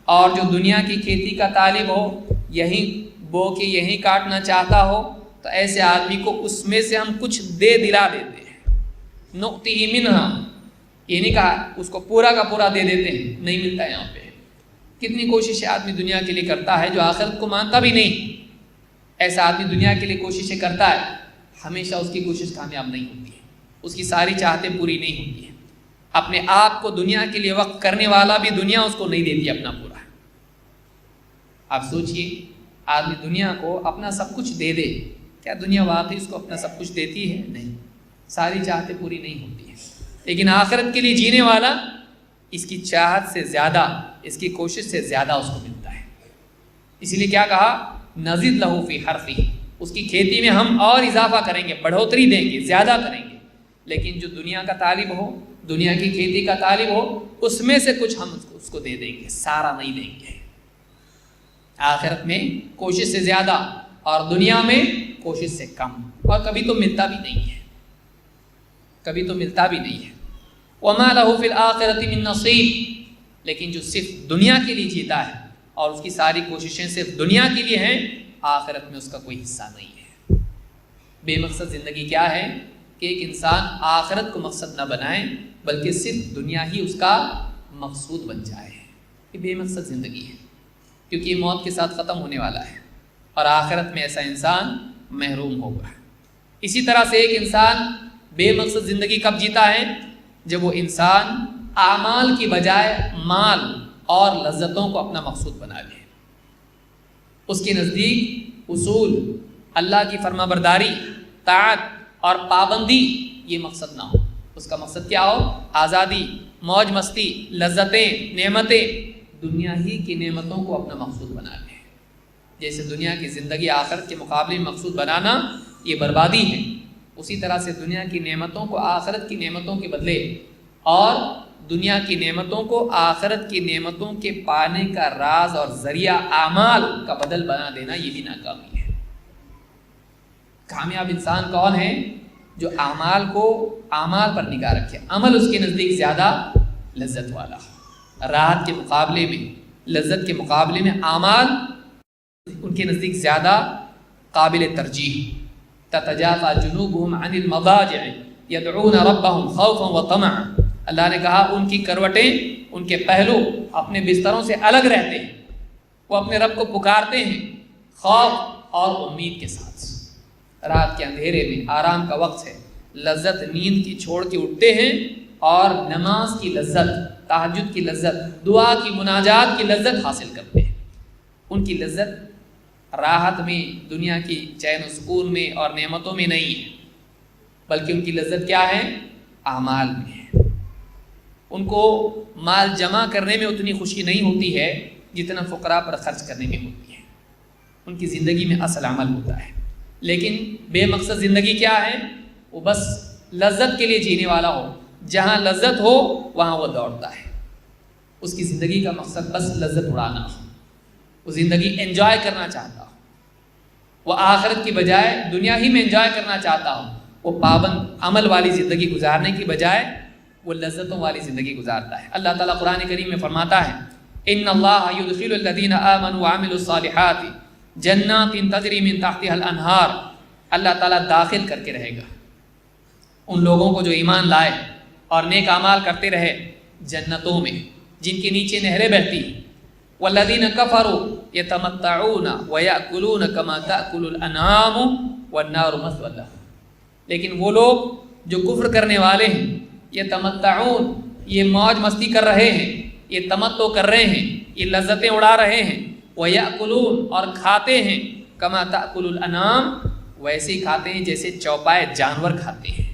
اور جو دنیا کی کھیتی کا طالب ہو، یہیں بو کے یہیں کاٹنا چاہتا ہو، تو ایسے آدمی کو اس میں سے ہم کچھ دلا دیتے ہیں۔ نؤتہ منہا، یہ نہیں کہا اس کو پورا کا پورا دے دیتے ہیں، نہیں ملتا یہاں پہ۔ کتنی کوششیں آدمی دنیا کے لیے کرتا ہے جو آخرت کو مانتا بھی نہیں۔ ایسا آدمی دنیا کے لیے کوششیں کرتا ہے، ہمیشہ اس کی کوشش کامیاب نہیں ہوتی ہے، اس کی ساری چاہتیں پوری نہیں ہوتی ہیں۔ اپنے آپ کو دنیا کے لیے وقف کرنے والا بھی دنیا اس کو نہیں دیتی اپنا پورا۔ آپ سوچئے آدمی دنیا کو اپنا سب کچھ دے دے، کیا دنیا واقعی اس کو اپنا سب کچھ دیتی ہے؟ نہیں، ساری چاہتیں پوری نہیں ہوتی ہیں۔ لیکن آخرت کے لیے جینے والا اس کی چاہت سے زیادہ، اس کی کوشش سے زیادہ اس کو ملتا ہے۔ اسی لیے کیا کہا؟ نزد لہ فی حرثہ، اس کی کھیتی میں ہم اور اضافہ کریں گے، بڑھوتری دیں گے، زیادہ کریں گے۔ لیکن جو دنیا کا طالب ہو، دنیا کی کھیتی کا طالب ہو، اس میں سے کچھ ہم اس کو دے دیں گے، سارا نہیں دیں گے۔ آخرت میں کوشش سے زیادہ، اور دنیا میں کوشش سے کم، اور کبھی تو ملتا بھی نہیں ہے، کبھی تو ملتا بھی نہیں ہے۔ وَمَا لَهُ فِي الْآخِرَةِ مِن نَصِيبٍ، لیکن جو صرف دنیا کے لیے جیتا ہے اور اس کی ساری کوششیں صرف دنیا کے لیے ہیں، آخرت میں اس کا کوئی حصہ نہیں ہے۔ بے مقصد زندگی کیا ہے کہ ایک انسان آخرت کو مقصد نہ بنائے بلکہ صرف دنیا ہی اس کا مقصود بن جائے، یہ بے مقصد زندگی ہے، کیونکہ یہ موت کے ساتھ ختم ہونے والا ہے اور آخرت میں ایسا انسان محروم ہوگا۔ اسی طرح سے ایک انسان بے مقصد زندگی کب جیتا ہے؟ جب وہ انسان اعمال کی بجائے مال اور لذتوں کو اپنا مقصود بنا لے، اس کے نزدیک اصول، اللہ کی فرما برداری، طاعت اور پابندی یہ مقصد نہ ہو، اس کا مقصد کیا ہو؟ آزادی، موج مستی، لذتیں، نعمتیں، دنیا ہی کی نعمتوں کو اپنا مقصود بنا لے۔ جیسے دنیا کی زندگی آخرت کے مقابلے میں مقصود بنانا یہ بربادی ہے، اسی طرح سے دنیا کی نعمتوں کو آخرت کی نعمتوں کے بدلے اور دنیا کی نعمتوں کو آخرت کی نعمتوں کے پانے کا راز اور ذریعہ اعمال کا بدل بنا دینا یہ بھی ناکامی ہے۔ کامیاب انسان کون ہے؟ جو اعمال کو اعمال پر نگاہ رکھے، عمل اس کے نزدیک زیادہ لذت والا، راحت کے مقابلے میں، لذت کے مقابلے میں اعمال ان کے نزدیک زیادہ قابل ترجیح۔ تتجافى جنوبهم عن المضاجع يدعون ربهم خوفا وطمعا، اللہ نے کہا ان کی کروٹیں، ان کے پہلو اپنے بستروں سے الگ رہتے ہیں، وہ اپنے رب کو پکارتے ہیں خوف اور امید کے ساتھ۔ رات کے اندھیرے میں آرام کا وقت ہے، لذت نیند کی چھوڑ کے اٹھتے ہیں اور نماز کی لذت، تہجد کی لذت، دعا کی، مناجات کی لذت حاصل کرتے ہیں۔ ان کی لذت راحت میں، دنیا کی چین و سکون میں اور نعمتوں میں نہیں ہے، بلکہ ان کی لذت کیا ہے؟ اعمال میں ہے۔ ان کو مال جمع کرنے میں اتنی خوشی نہیں ہوتی ہے جتنا فقراء پر خرچ کرنے میں ہوتی ہے، ان کی زندگی میں اصل عمل ہوتا ہے۔ لیکن بے مقصد زندگی کیا ہے؟ وہ بس لذت کے لیے جینے والا ہو، جہاں لذت ہو وہاں وہ دوڑتا ہے، اس کی زندگی کا مقصد بس لذت اڑانا ہو، وہ زندگی انجوائے کرنا چاہتا ہو، وہ آخرت کی بجائے دنیا ہی میں انجوائے کرنا چاہتا ہو، وہ پابند عمل والی زندگی گزارنے کی بجائے وہ لذتوں والی زندگی گزارتا ہے۔ اللہ تعالیٰ قرآن کریم میں فرماتا ہے ان اللہ یدخل الذین آمنوا وعملوا الصالحات جنات تجری من تحتها الانہار، اللہ تعالیٰ داخل کر کے رہے گا ان لوگوں کو جو ایمان لائے اور نیک اعمال کرتے رہے جنتوں میں جن کے نیچے نہریں بہتی ہیں۔ والذین کفروا یتمتعون ویأکلون کما تأکل الانعام والنار مثوی لهم، لیکن وہ لوگ جو کفر کرنے والے ہیں، یتمتعون، یہ موج مستی کر رہے ہیں، یہ تمتع کر رہے ہیں، یہ لذتیں اڑا رہے ہیں، ویأکلون، اور کھاتے ہیں، کما تأکل الانعام، ویسے ہی کھاتے ہیں جیسے چوپائے جانور کھاتے ہیں۔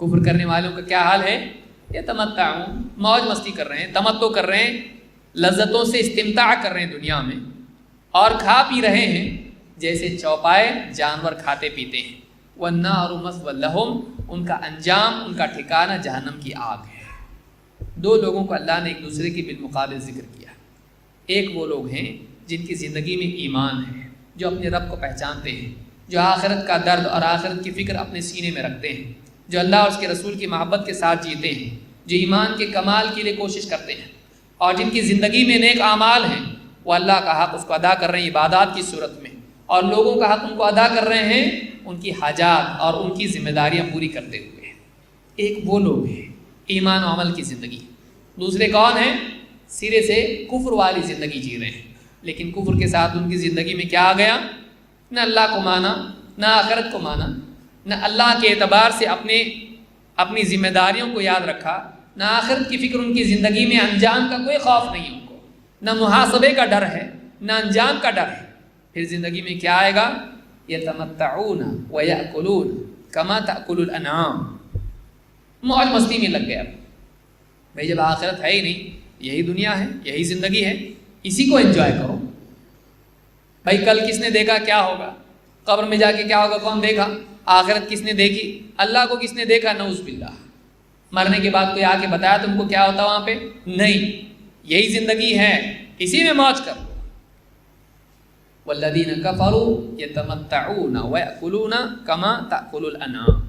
کفر کرنے والوں کا کیا حال ہے؟ یہ تمتعون، موج مستی کر رہے ہیں، تمتع کر رہے ہیں، لذتوں سے استمتاع کر رہے ہیں دنیا میں، اور کھا پی رہے ہیں جیسے چوپائے جانور کھاتے پیتے ہیں۔ والنار مثوی لهم، ان کا انجام، ان کا ٹھکانہ جہنم کی آگ ہے۔ دو لوگوں کو اللہ نے ایک دوسرے کے بالمقابل ذکر کیا۔ ایک وہ لوگ ہیں جن کی زندگی میں ایمان ہے، جو اپنے رب کو پہچانتے ہیں، جو آخرت کا درد اور آخرت کی فکر اپنے سینے میں رکھتے ہیں، جو اللہ اور اس کے رسول کی محبت کے ساتھ جیتے ہیں، جو ایمان کے کمال کے لیے کوشش کرتے ہیں، اور جن کی زندگی میں نیک اعمال ہیں، وہ اللہ کا حق اس کو ادا کر رہے ہیں عبادات کی صورت میں، اور لوگوں کا حق ان کو ادا کر رہے ہیں ان کی حاجات اور ان کی ذمہ داریاں پوری کرتے ہوئے۔ ایک وہ لوگ ہیں ایمان و عمل کی زندگی، دوسرے کون ہیں؟ سرے سے کفر والی زندگی جی رہے ہیں، لیکن کفر کے ساتھ ان کی زندگی میں کیا آ گیا؟ نہ اللہ کو مانا، نہ آخرت کو مانا، نہ اللہ کے اعتبار سے اپنی ذمہ داریوں کو یاد رکھا، نہ آخرت کی فکر ان کی زندگی میں، انجام کا کوئی خوف نہیں ان کو، نہ محاسبے کا ڈر ہے، نہ انجام کا ڈر ہے۔ پھر زندگی میں کیا آئے گا؟ یتمتعون ویأکلون کما تأکل الانعام، موج مستی میں لگ گیا۔ بھائی جب آخرت ہے ہی نہیں، یہی دنیا ہے، یہی زندگی ہے، اسی کو انجوائے کرو۔ بھائی کل کس نے دیکھا کیا ہوگا؟ قبر میں جا کے کیا ہوگا کون دیکھا؟ آخرت کس نے دیکھی؟ اللہ کو کس نے دیکھا؟ نعوذ باللہ۔ مرنے کے بعد کوئی آ کے بتایا تم کو کیا ہوتا وہاں پہ؟ نہیں، یہی زندگی ہے، اسی میں موج کر لو۔ والذین کفروا یتمتعون ویأکلون کما تأکل الانعام،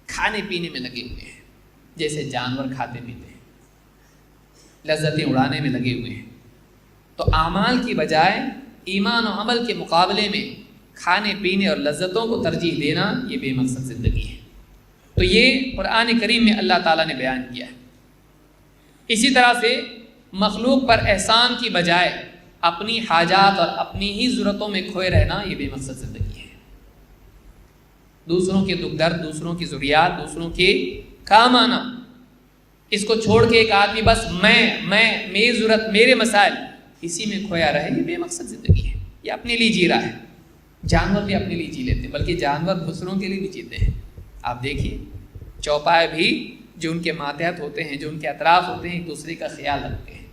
کھانے پینے میں لگے ہوئے ہیں جیسے جانور کھاتے پیتے ہیں، لذتیں اڑانے میں لگے ہوئے ہیں۔ تو اعمال کی بجائے ایمان و عمل کے مقابلے میں کھانے پینے اور لذتوں کو ترجیح دینا یہ بے مقصد زندگی ہے۔ تو یہ قرآن کریم میں اللہ تعالیٰ نے بیان کیا ہے۔ اسی طرح سے مخلوق پر احسان کی بجائے اپنی حاجات اور اپنی ہی ضرورتوں میں کھوئے رہنا یہ بے مقصد زندگی ہے۔ دوسروں کے دکھ درد، دوسروں کی ضروریات، دوسروں کے کام آنا، اس کو چھوڑ کے ایک آدمی بس میں میری ضرورت، میرے مسائل، اسی میں کھویا رہے، یہ بے مقصد زندگی ہے۔ یہ اپنے لیے جی رہا ہے۔ جانور بھی اپنے لیے جی لیتے ہیں، بلکہ جانور دوسروں کے لیے بھی جیتے ہیں۔ آپ دیکھیے چوپائے بھی جو ان کے ماتحت ہوتے ہیں، جو ان کے اطراف ہوتے ہیں، ایک دوسرے کا خیال رکھتے ہیں۔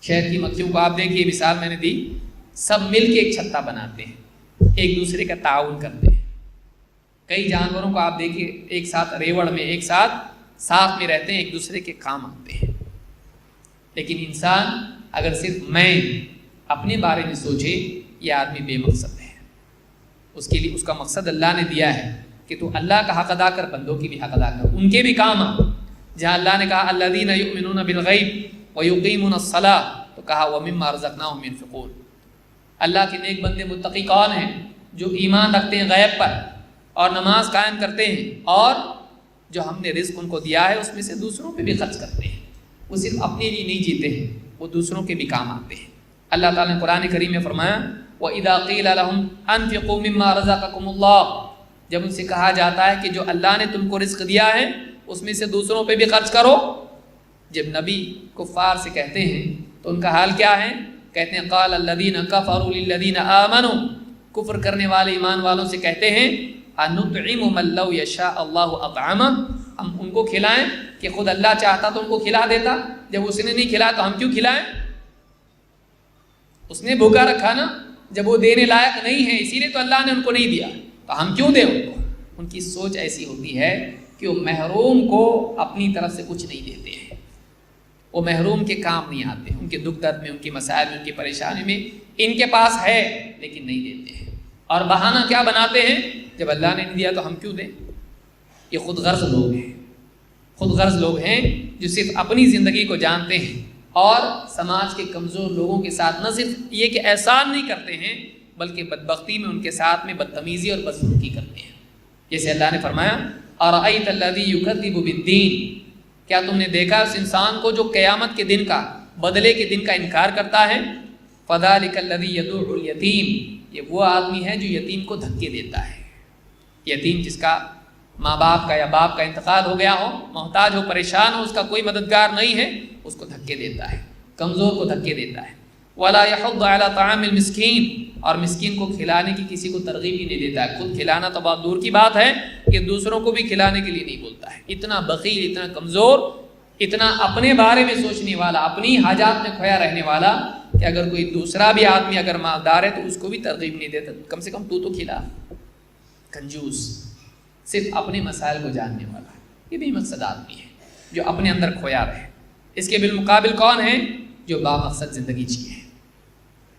شہر کی مکھیوں کو آپ دیکھیے، مثال میں نے دی، سب مل کے ایک چھتا بناتے ہیں، ایک دوسرے کا تعاون کرتے ہیں۔ کئی جانوروں کو آپ دیکھیے ایک ساتھ ریوڑ میں ایک ساتھ میں رہتے ہیں، ایک دوسرے کے کام آتے ہیں۔ لیکن انسان اگر صرف میں اپنے بارے میں سوچے، یہ آدمی بے مقصد ہے۔ اس کے لیے اس کا مقصد اللہ نے دیا ہے کہ تو اللہ کا حق ادا کر، بندوں کی بھی حق ادا کر، ان کے بھی کام آ۔ جہاں اللہ نے کہا الذین یؤمنون بالغیب ویقیمون الصلاۃ، تو کہا ومما رزقناہم ينفقون۔ اللہ کے نیک بندے متقی کون ہیں؟ جو ایمان رکھتے ہیں غیب پر اور نماز قائم کرتے ہیں، اور جو ہم نے رزق ان کو دیا ہے اس میں سے دوسروں پہ بھی خرچ کرتے ہیں۔ وہ صرف اپنے لیے نہیں جیتے ہیں، وہ دوسروں کے بھی کام آتے ہیں۔ اللہ تعالیٰ نے قرآن کریم میں فرمایا وَإِذَا قِيلَ لَهُمْ أَنفِقُوا مِمَّا رَزَقَكُمُ اللَّهُ، جب ان سے کہا جاتا ہے کہ جو اللہ نے تم کو رزق دیا ہے اس میں سے دوسروں پہ بھی خرچ کرو، جب نبی کفار سے کہتے ہیں تو ان کا حال کیا ہے؟ کہتے ہیں قال الذین کفروا للذین آمنوا، کفر کرنے والے ایمان والوں سے کہتے ہیں انطعم من لو یشاء اللہ اطعمہ، ہم ان کو کھلائیں کہ خود اللہ چاہتا تو ان کو کھلا دیتا، جب اس نے نہیں کھلایا تو ہم کیوں کھلائیں؟ اس نے بھوکا رکھا نا، جب وہ دینے لائق نہیں ہے اسی لیے تو اللہ نے ان کو نہیں دیا، تو ہم کیوں دیں ان کو؟ ان کی سوچ ایسی ہوتی ہے کہ وہ محروم کو اپنی طرف سے کچھ نہیں دیتے ہیں، وہ محروم کے کام نہیں آتے، ان کے دکھ درد میں، ان کے مسائل میں، ان کی پریشانی میں ان کے پاس ہے لیکن نہیں دیتے ہیں۔ اور بہانہ کیا بناتے ہیں؟ جب اللہ نے نہیں دیا تو ہم کیوں دیں؟ یہ خود غرض لوگ ہیں، خود غرض لوگ ہیں جو صرف اپنی زندگی کو جانتے ہیں، اور سماج کے کمزور لوگوں کے ساتھ نہ صرف یہ کہ احسان نہیں کرتے ہیں بلکہ بدبختی میں ان کے ساتھ میں بدتمیزی اور بدسلوکی کرتے ہیں۔ جیسے اللہ نے فرمایا اَرَأَيْتَ الَّذِي يُكَذِّبُ بِالدِّينِ، کیا تم نے دیکھا اس انسان کو جو قیامت کے دن کا، بدلے کے دن کا انکار کرتا ہے؟ فَذَلِكَ الَّذِي يَدُعُّ الْيَتِيمَ، یہ وہ آدمی ہے جو یتیم کو دھکے دیتا ہے۔ یتیم جس کا ماں باپ کا یا باپ کا انتقال ہو گیا ہو، محتاج ہو، پریشان ہو، اس کا کوئی مددگار نہیں ہے، اس کو دھکے دیتا ہے، کمزور کو دھکے دیتا ہے۔ وَلَا يَحُضُّ عَلَى طَعَامِ الْمِسْكِينِ، اور مسکین کو کھلانے کی کسی کو ترغیب ہی نہیں دیتا ہے، خود کھلانا تو بہت دور کی بات ہے کہ دوسروں کو بھی کھلانے کے لیے نہیں بولتا ہے۔ اتنا بخیل، اتنا کمزور، اتنا اپنے بارے میں سوچنے والا، اپنی حاجات میں کھویا رہنے والا کہ اگر کوئی دوسرا بھی آدمی اگر مالدار ہے تو اس کو بھی ترغیب نہیں دیتا، کم سے کم تو کھلا۔ کنجوس، صرف اپنے مسائل کو جاننے والا، یہ بھی مقصد آدمی ہے جو اپنے اندر کھویا رہے۔ اس کے بالمقابل کون ہے؟ جو با مقصد زندگی جیے،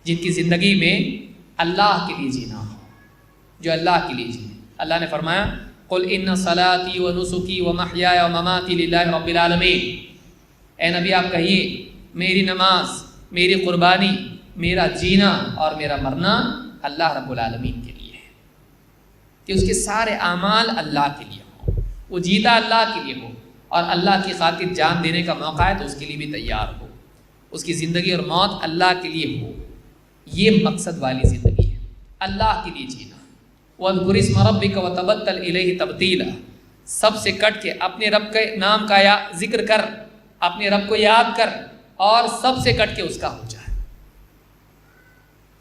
جن کی زندگی میں اللہ کے لیے جینا ہو، جو اللہ کے لیے جیے۔ اللہ نے فرمایا قل ان صلاتي ونسكي ومحياي ومماتي لله رب العالمین، اے نبی آپ کہیے میری نماز، میری قربانی، میرا جینا اور میرا مرنا اللہ رب العالمین کے لیے ہے، کہ اس کے سارے اعمال اللہ کے لیے ہوں، وہ جیتا اللہ کے لیے ہو، اور اللہ کی خاطر جان دینے کا موقع ہے تو اس کے لیے بھی تیار ہو، اس کی زندگی اور موت اللہ کے لیے ہو۔ یہ مقصد والی زندگی ہے، اللہ کے لیے جینا۔ وَاذْكُرِ اسْمَ رَبِّكَ وَتَبَتَّلْ إِلَيْهِ تَبْتِيلًا، سب سے کٹ کے اپنے رب کے نام کا ذکر کر، اپنے رب کو یاد کر، اور سب سے کٹ کے اس کا ہو جائے۔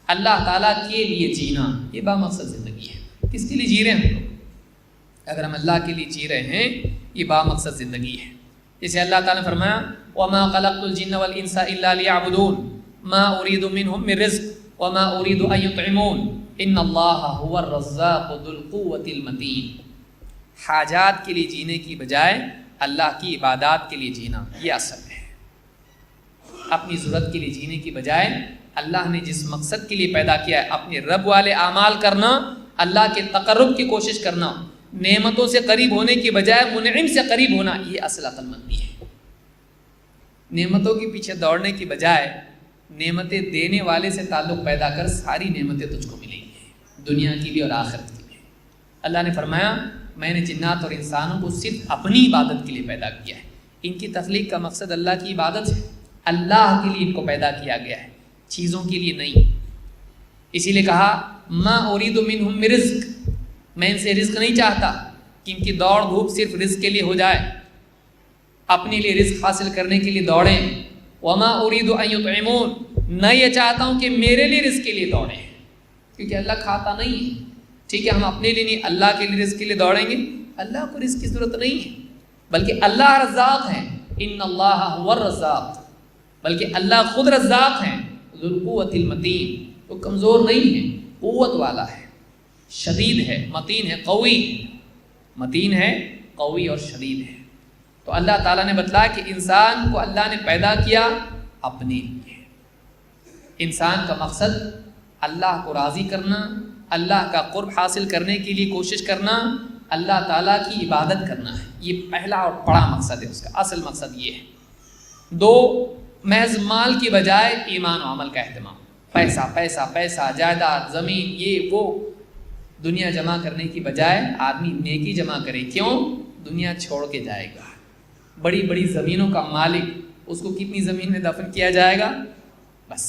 اللہ تعالیٰ کے لیے جینا یہ با مقصد زندگی ہے۔ کس کے لیے جی رہے ہیں ہم لوگ؟ اگر ہم اللہ کے لیے جی رہے ہیں یہ با مقصد زندگی ہے۔ جیسے اللہ تعالیٰ نے فرمایا وَمَا خَلَقْتُ الْجِنَّ وَالْإِنسَ إِلَّا لِيَعْبُدُونَ مَا أُرِيدُ مِنْهُمْ مِنْ رِزْقٍ وَمَا أُرِيدُ أَن يُطْعِمُونَ إِنَّ اللَّهَ هُوَ الرَّزَّاقُ ذُو الْقُوَّةِ الْمَتِينُ۔ حاجات کے لیے جینے کی بجائے اللہ کی عبادات کے لیے جینا یہ اصل ہے۔ اپنی ضرورت کے لیے جینے کی بجائے اللہ نے جس مقصد کے لیے پیدا کیا ہے اپنے رب والے اعمال کرنا، اللہ کے تقرب کی کوشش کرنا، نعمتوں سے قریب ہونے کی بجائے منعم سے قریب ہونا، یہ اصل عقل مندی ہے۔ نعمتوں کے پیچھے دوڑنے کی بجائے نعمتیں دینے والے سے تعلق پیدا کر، ساری نعمتیں تجھ کو ملیں گی، دنیا کی بھی اور آخرت کی بھی۔ اللہ نے فرمایا میں نے جنات اور انسانوں کو صرف اپنی عبادت کے لیے پیدا کیا ہے۔ ان کی تخلیق کا مقصد اللہ کی عبادت ہے، اللہ کے لیے ان کو پیدا کیا گیا ہے، چیزوں کے لیے نہیں۔ اسی لیے کہا ما اريد منهم من رزق، میں ان سے رزق نہیں چاہتا کہ ان کی دوڑ دھوپ صرف رزق کے لیے ہو جائے، اپنے لیے رزق حاصل کرنے کے لیے دوڑیں۔ وما اريد ان يطعمون، نہ یہ چاہتا ہوں کہ میرے لیے رزق کے لیے دوڑیں، کیونکہ اللہ کھاتا نہیں ہے۔ ٹھیک ہے ہم اپنے لیے نہیں، اللہ کے لیے رزق کے لیے دوڑیں گے، اللہ کو رزق کی ضرورت نہیں ہے، بلکہ اللہ رزاق ہے، ان اللہ هو الرزاق، بلکہ اللہ خود رزاق ہیں، ذو القوۃ المتین، وہ کمزور نہیں ہے، قوت والا ہے، شدید ہے، متین ہے، قوی، متین ہے، قوی اور شدید ہے۔ تو اللہ تعالیٰ نے بتلایا کہ انسان کو اللہ نے پیدا کیا اپنے لیے۔ انسان کا مقصد اللہ کو راضی کرنا، اللہ کا قرب حاصل کرنے کے لیے کوشش کرنا، اللہ تعالیٰ کی عبادت کرنا ہے، یہ پہلا اور بڑا مقصد ہے، اس کا اصل مقصد یہ ہے۔ دو، محض مال کی بجائے ایمان و عمل کا اہتمام، پیسہ پیسہ پیسہ، جائیداد، زمین، یہ وہ، دنیا جمع کرنے کی بجائے آدمی نیکی جمع کرے۔ کیوں؟ دنیا چھوڑ کے جائے گا، بڑی بڑی زمینوں کا مالک، اس کو کتنی زمین میں دفن کیا جائے گا؟ بس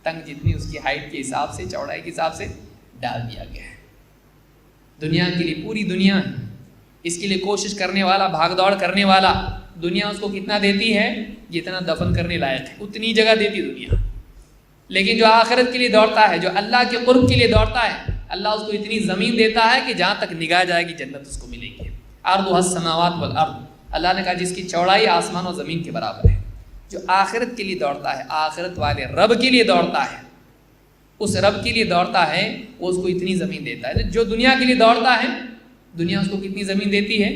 تنگ جتنی اس کی ہائٹ کے حساب سے، چوڑائی کے حساب سے ڈال دیا گیا ہے۔ دنیا کے لیے پوری دنیا ہے، اس کے لیے کوشش کرنے والا، بھاگ دوڑ کرنے والا، دنیا اس کو کتنا دیتی ہے؟ جتنا دفن کرنے لائق ہے اتنی جگہ دیتی دنیا۔ لیکن جو آخرت کے لیے دوڑتا ہے، جو اللہ کے قرب کے لیے دوڑتا ہے، اللہ اس کو اتنی زمین دیتا ہے کہ جہاں تک نگاہ جائے گی جنت اس کو ملے گی۔ ارضها السماوات والارض، اللہ نے کہا جس کی چوڑائی آسمان و زمین کے برابر ہے۔ جو آخرت کے لیے دوڑتا ہے، آخرت والے رب کے لیے دوڑتا ہے، اس رب کے لیے دوڑتا ہے، وہ اس کو اتنی زمین دیتا ہے۔ جو دنیا کے لیے دوڑتا ہے، دنیا اس کو کتنی زمین دیتی ہے؟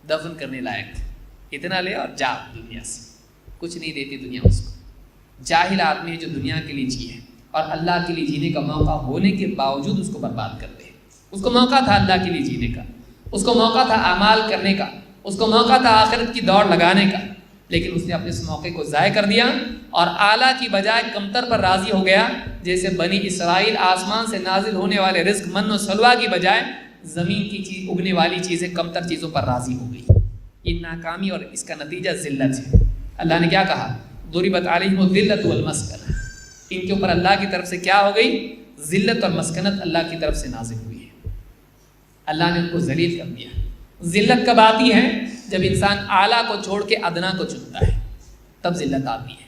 دفن کرنے لائق، اتنا لے اور جا دنیا سے، کچھ نہیں دیتی دنیا اس کو۔ جاہل آدمی ہے جو دنیا کے لیے جیے اور اللہ کے لیے جینے کا موقع ہونے کے باوجود اس کو برباد کر دے۔ اس کو موقع تھا اللہ کے لیے جینے کا، اس کو موقع تھا اعمال کرنے کا، اس کو موقع تھا آخرت کی دوڑ لگانے کا، لیکن اس نے اپنے اس موقع کو ضائع کر دیا اور اعلیٰ کی بجائے کمتر پر راضی ہو گیا۔ جیسے بنی اسرائیل آسمان سے نازل ہونے والے رزق من و سلوا کی بجائے زمین کی چیز، اگنے والی چیزیں، کمتر چیزوں پر راضی ہو گئی۔ یہ ناکامی اور اس کا نتیجہ ذلت ہے۔ اللہ نے کیا کہا؟ ضربت علیہم الذلۃ والمسکنہ، ان کے اوپر اللہ کی طرف سے کیا ہو گئی؟ ذلت اور مسکنت اللہ کی طرف سے نازل ہوئی ہے، اللہ نے ان کو ذلیل کر دیا۔ ذلت کب آتی ہے؟ جب انسان اعلیٰ کو چھوڑ کے ادنا کو چنتا ہے، تب ذلت آتی ہے۔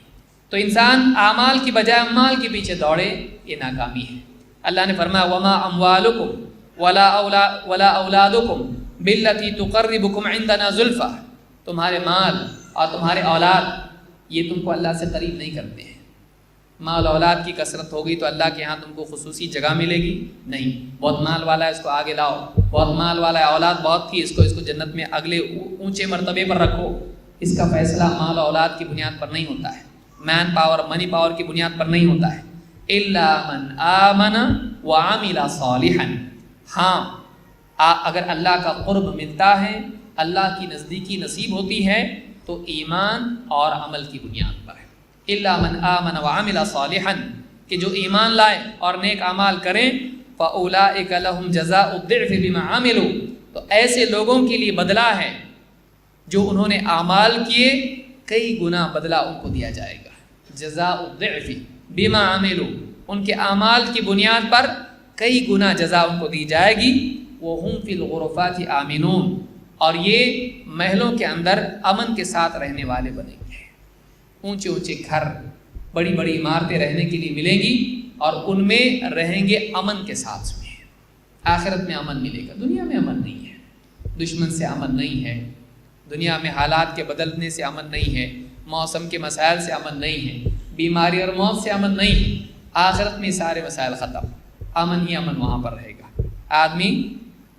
تو انسان اعمال کی بجائے مال کے پیچھے دوڑے، یہ ناکامی ہے۔ اللہ نے فرمایا وما اموالکم ولا اولادکم باللتی تقربکم عندنا زلفی، تمہارے مال اور تمہارے اولاد یہ تم کو اللہ سے قریب نہیں کرتے ہیں۔ مال اولاد کی کثرت ہوگی تو اللہ کے ہاں تم کو خصوصی جگہ ملے گی؟ نہیں۔ بہت مال والا ہے اس کو آگے لاؤ، بہت مال والا ہے، اولاد بہت تھی، اس کو جنت میں اگلے اونچے مرتبے پر رکھو۔ اس کا فیصلہ مال اولاد کی بنیاد پر نہیں ہوتا ہے، مین پاور، منی پاور کی بنیاد پر نہیں ہوتا ہے۔ الا من آمن وعمل صالحا، ہاں اگر اللہ کا قرب ملتا ہے، اللہ کی نزدیکی نصیب ہوتی ہے تو ایمان اور عمل کی بنیاد پر ہے۔ الا من آمن وعمل صالحا، کہ جو ایمان لائے اور نیک اعمال کریں، فاولئک لهم جزاء الضعف بما عملوا، تو ایسے لوگوں کے لیے بدلہ ہے جو انہوں نے اعمال کیے، کئی گنا بدلہ ان کو دیا جائے گا۔ جزاء الضعف بما عملوا، ان کے اعمال کی بنیاد پر کئی گنا جزا ان کو دی جائے گی۔ وہم فی الغرفات آمنون، اور یہ محلوں کے اندر امن کے ساتھ رہنے والے بنیں گے۔ اونچے اونچے گھر، بڑی بڑی عمارتیں رہنے کے لیے ملیں گی اور ان میں رہیں گے امن کے ساتھ میں۔ آخرت میں امن ملے گا، دنیا میں امن نہیں ہے، دشمن سے امن نہیں ہے، دنیا میں حالات کے بدلنے سے امن نہیں ہے، موسم کے مسائل سے امن نہیں ہے، بیماری اور موت سے امن نہیں ہے۔ آخرت میں سارے مسائل ختم، امن ہی امن وہاں پر رہے گا، آدمی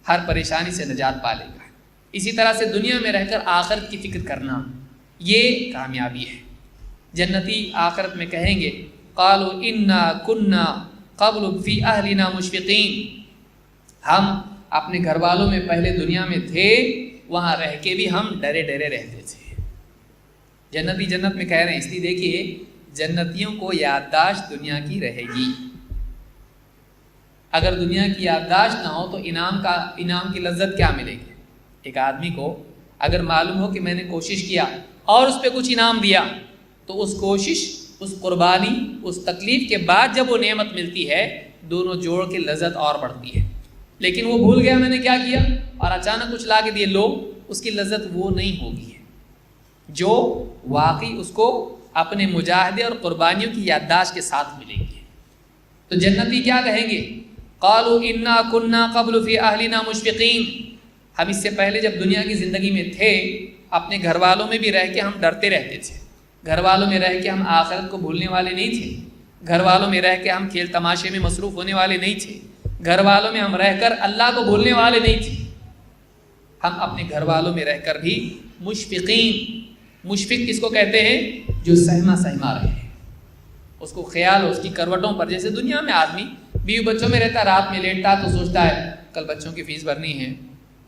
ہر پریشانی سے نجات پا لے گا۔ اسی طرح سے دنیا میں رہ کر آخرت کی فکر کرنا، یہ کامیابی ہے۔ جنتی آخرت میں کہیں گے قالوا انا کنا قبل فی اہلنا مشفقین، ہم اپنے گھر والوں میں پہلے دنیا میں تھے، وہاں رہ کے بھی ہم ڈرے ڈرے رہتے تھے۔ جنتی جنت میں کہہ رہے ہیں، اس لیے دیکھیے جنتیوں کو یادداشت دنیا کی رہے گی۔ اگر دنیا کی یادداشت نہ ہو تو انعام کی لذت کیا ملے گی؟ ایک آدمی کو اگر معلوم ہو کہ میں نے کوشش کیا اور اس پہ کچھ انعام دیا تو اس کوشش، اس قربانی، اس تکلیف کے بعد جب وہ نعمت ملتی ہے دونوں جوڑ کے لذت اور بڑھتی ہے۔ لیکن وہ بھول گیا میں نے کیا کیا اور اچانک کچھ لا کے دیے لو، اس کی لذت وہ نہیں ہوگی جو واقعی اس کو اپنے مجاہدے اور قربانیوں کی یادداشت کے ساتھ ملیں گے۔ تو جنتی کیا کہیں گے؟ قالوا انا کنا قبل فی اہلنا مشفقین، ہم اس سے پہلے جب دنیا کی زندگی میں تھے اپنے گھر والوں میں بھی رہ کے ہم ڈرتے رہتے تھے، گھر والوں میں رہ کے ہم آخرت کو بھولنے والے نہیں تھے، گھر والوں میں رہ کے ہم کھیل تماشے میں مصروف ہونے والے نہیں تھے، گھر والوں میں ہم رہ کر اللہ کو بھولنے والے نہیں تھے۔ ہم اپنے گھر والوں میں رہ کر بھی مشفقین، مشفق کس کو کہتے ہیں؟ جو سہما سہما رہے، اس کو خیال ہو اس کی کروٹوں پر۔ جیسے دنیا میں آدمی بیوی بچوں میں رہتا، رات میں لیٹتا تو سوچتا ہے کل بچوں کی فیس بھرنی ہے،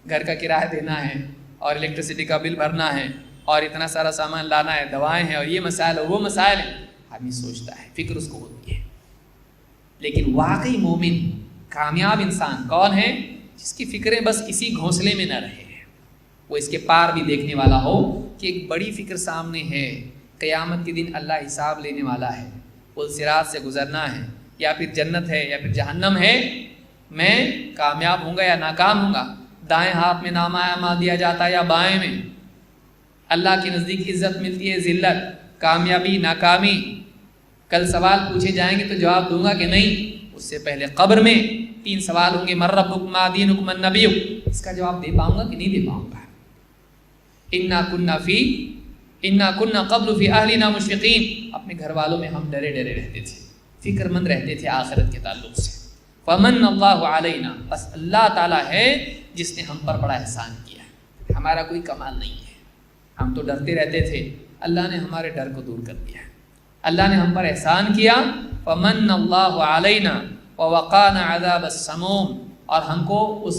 گھر کا کرایہ دینا ہے اور الیکٹریسٹی کا بل بھرنا ہے اور اتنا سارا سامان لانا ہے، دوائیں ہیں اور یہ مسائل اور وہ مسائل ہیں، آدمی سوچتا ہے، فکر اس کو ہوتی ہے۔ لیکن واقعی مومن کامیاب انسان کون ہے؟ جس کی فکریں بس اسی گھونسلے میں نہ رہے، وہ اس کے پار بھی دیکھنے والا ہو کہ ایک بڑی فکر سامنے ہے، قیامت کے دن اللہ حساب لینے والا ہے، پل صراط سے گزرنا ہے، یا پھر جنت ہے یا پھر جہنم ہے، میں کامیاب ہوں گا یا ناکام ہوں گا، دائیں ہاتھ میں نامہ اعمال دیا جاتا ہے یا بائیں میں، اللہ کے نزدیک عزت ملتی ہے ذلت، کامیابی ناکامی، کل سوال پوچھے جائیں گے تو جواب دوں گا کہ نہیں، اس سے پہلے قبر میں 3 سوال ہوں گے، من ربک ما دینک من نبیک، اس کا جواب دے پاؤں گا کہ نہیں دے پاؤں گا۔ انا کنا قبل فی اہلنا مشفقین، اپنے گھر والوں میں ہم ڈرے ڈرے رہتے تھے، فکر مند رہتے تھے آخرت کے تعلق سے۔ فمن اللہ علینا، بس اللہ تعالیٰ ہے جس نے ہم پر بڑا احسان کیا ہے، ہمارا کوئی کمال نہیں ہے، ہم تو ڈرتے رہتے تھے، اللہ نے ہمارے ڈر کو دور کر دیا، اللہ نے ہم پر احسان کیا۔ فمن اللہ علینا ووقانا عذاب السموم، اور ہم کو اس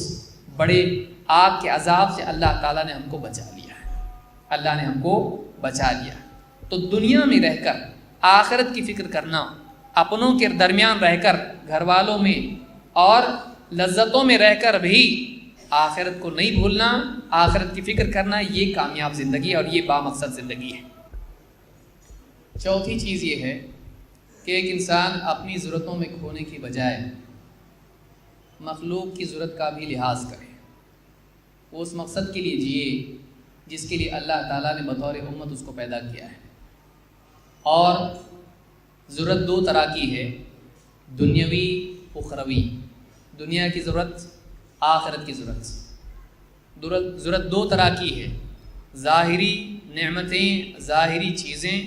بڑے آگ کے عذاب سے اللہ تعالیٰ نے ہم کو بچا لیا ہے، اللہ نے ہم کو بچا لیا۔ تو دنیا میں رہ کر آخرت کی فکر کرنا، اپنوں کے درمیان رہ کر، گھر والوں میں اور لذتوں میں رہ کر بھی آخرت کو نہیں بھولنا، آخرت کی فکر کرنا، یہ کامیاب زندگی اور یہ بامقصد زندگی ہے۔ چوتھی چیز یہ ہے کہ ایک انسان اپنی ضرورتوں میں کھونے کی بجائے مخلوق کی ضرورت کا بھی لحاظ کرے، وہ اس مقصد کے لیے جیے جس کے لیے اللہ تعالیٰ نے بطور امت اس کو پیدا کیا ہے۔ اور ضرورت 2 طرح کی ہے، دنیاوی اخروی، دنیا کی ضرورت، آخرت کی ضرورت۔ ضرورت 2 طرح کی ہے، ظاہری نعمتیں، ظاہری چیزیں،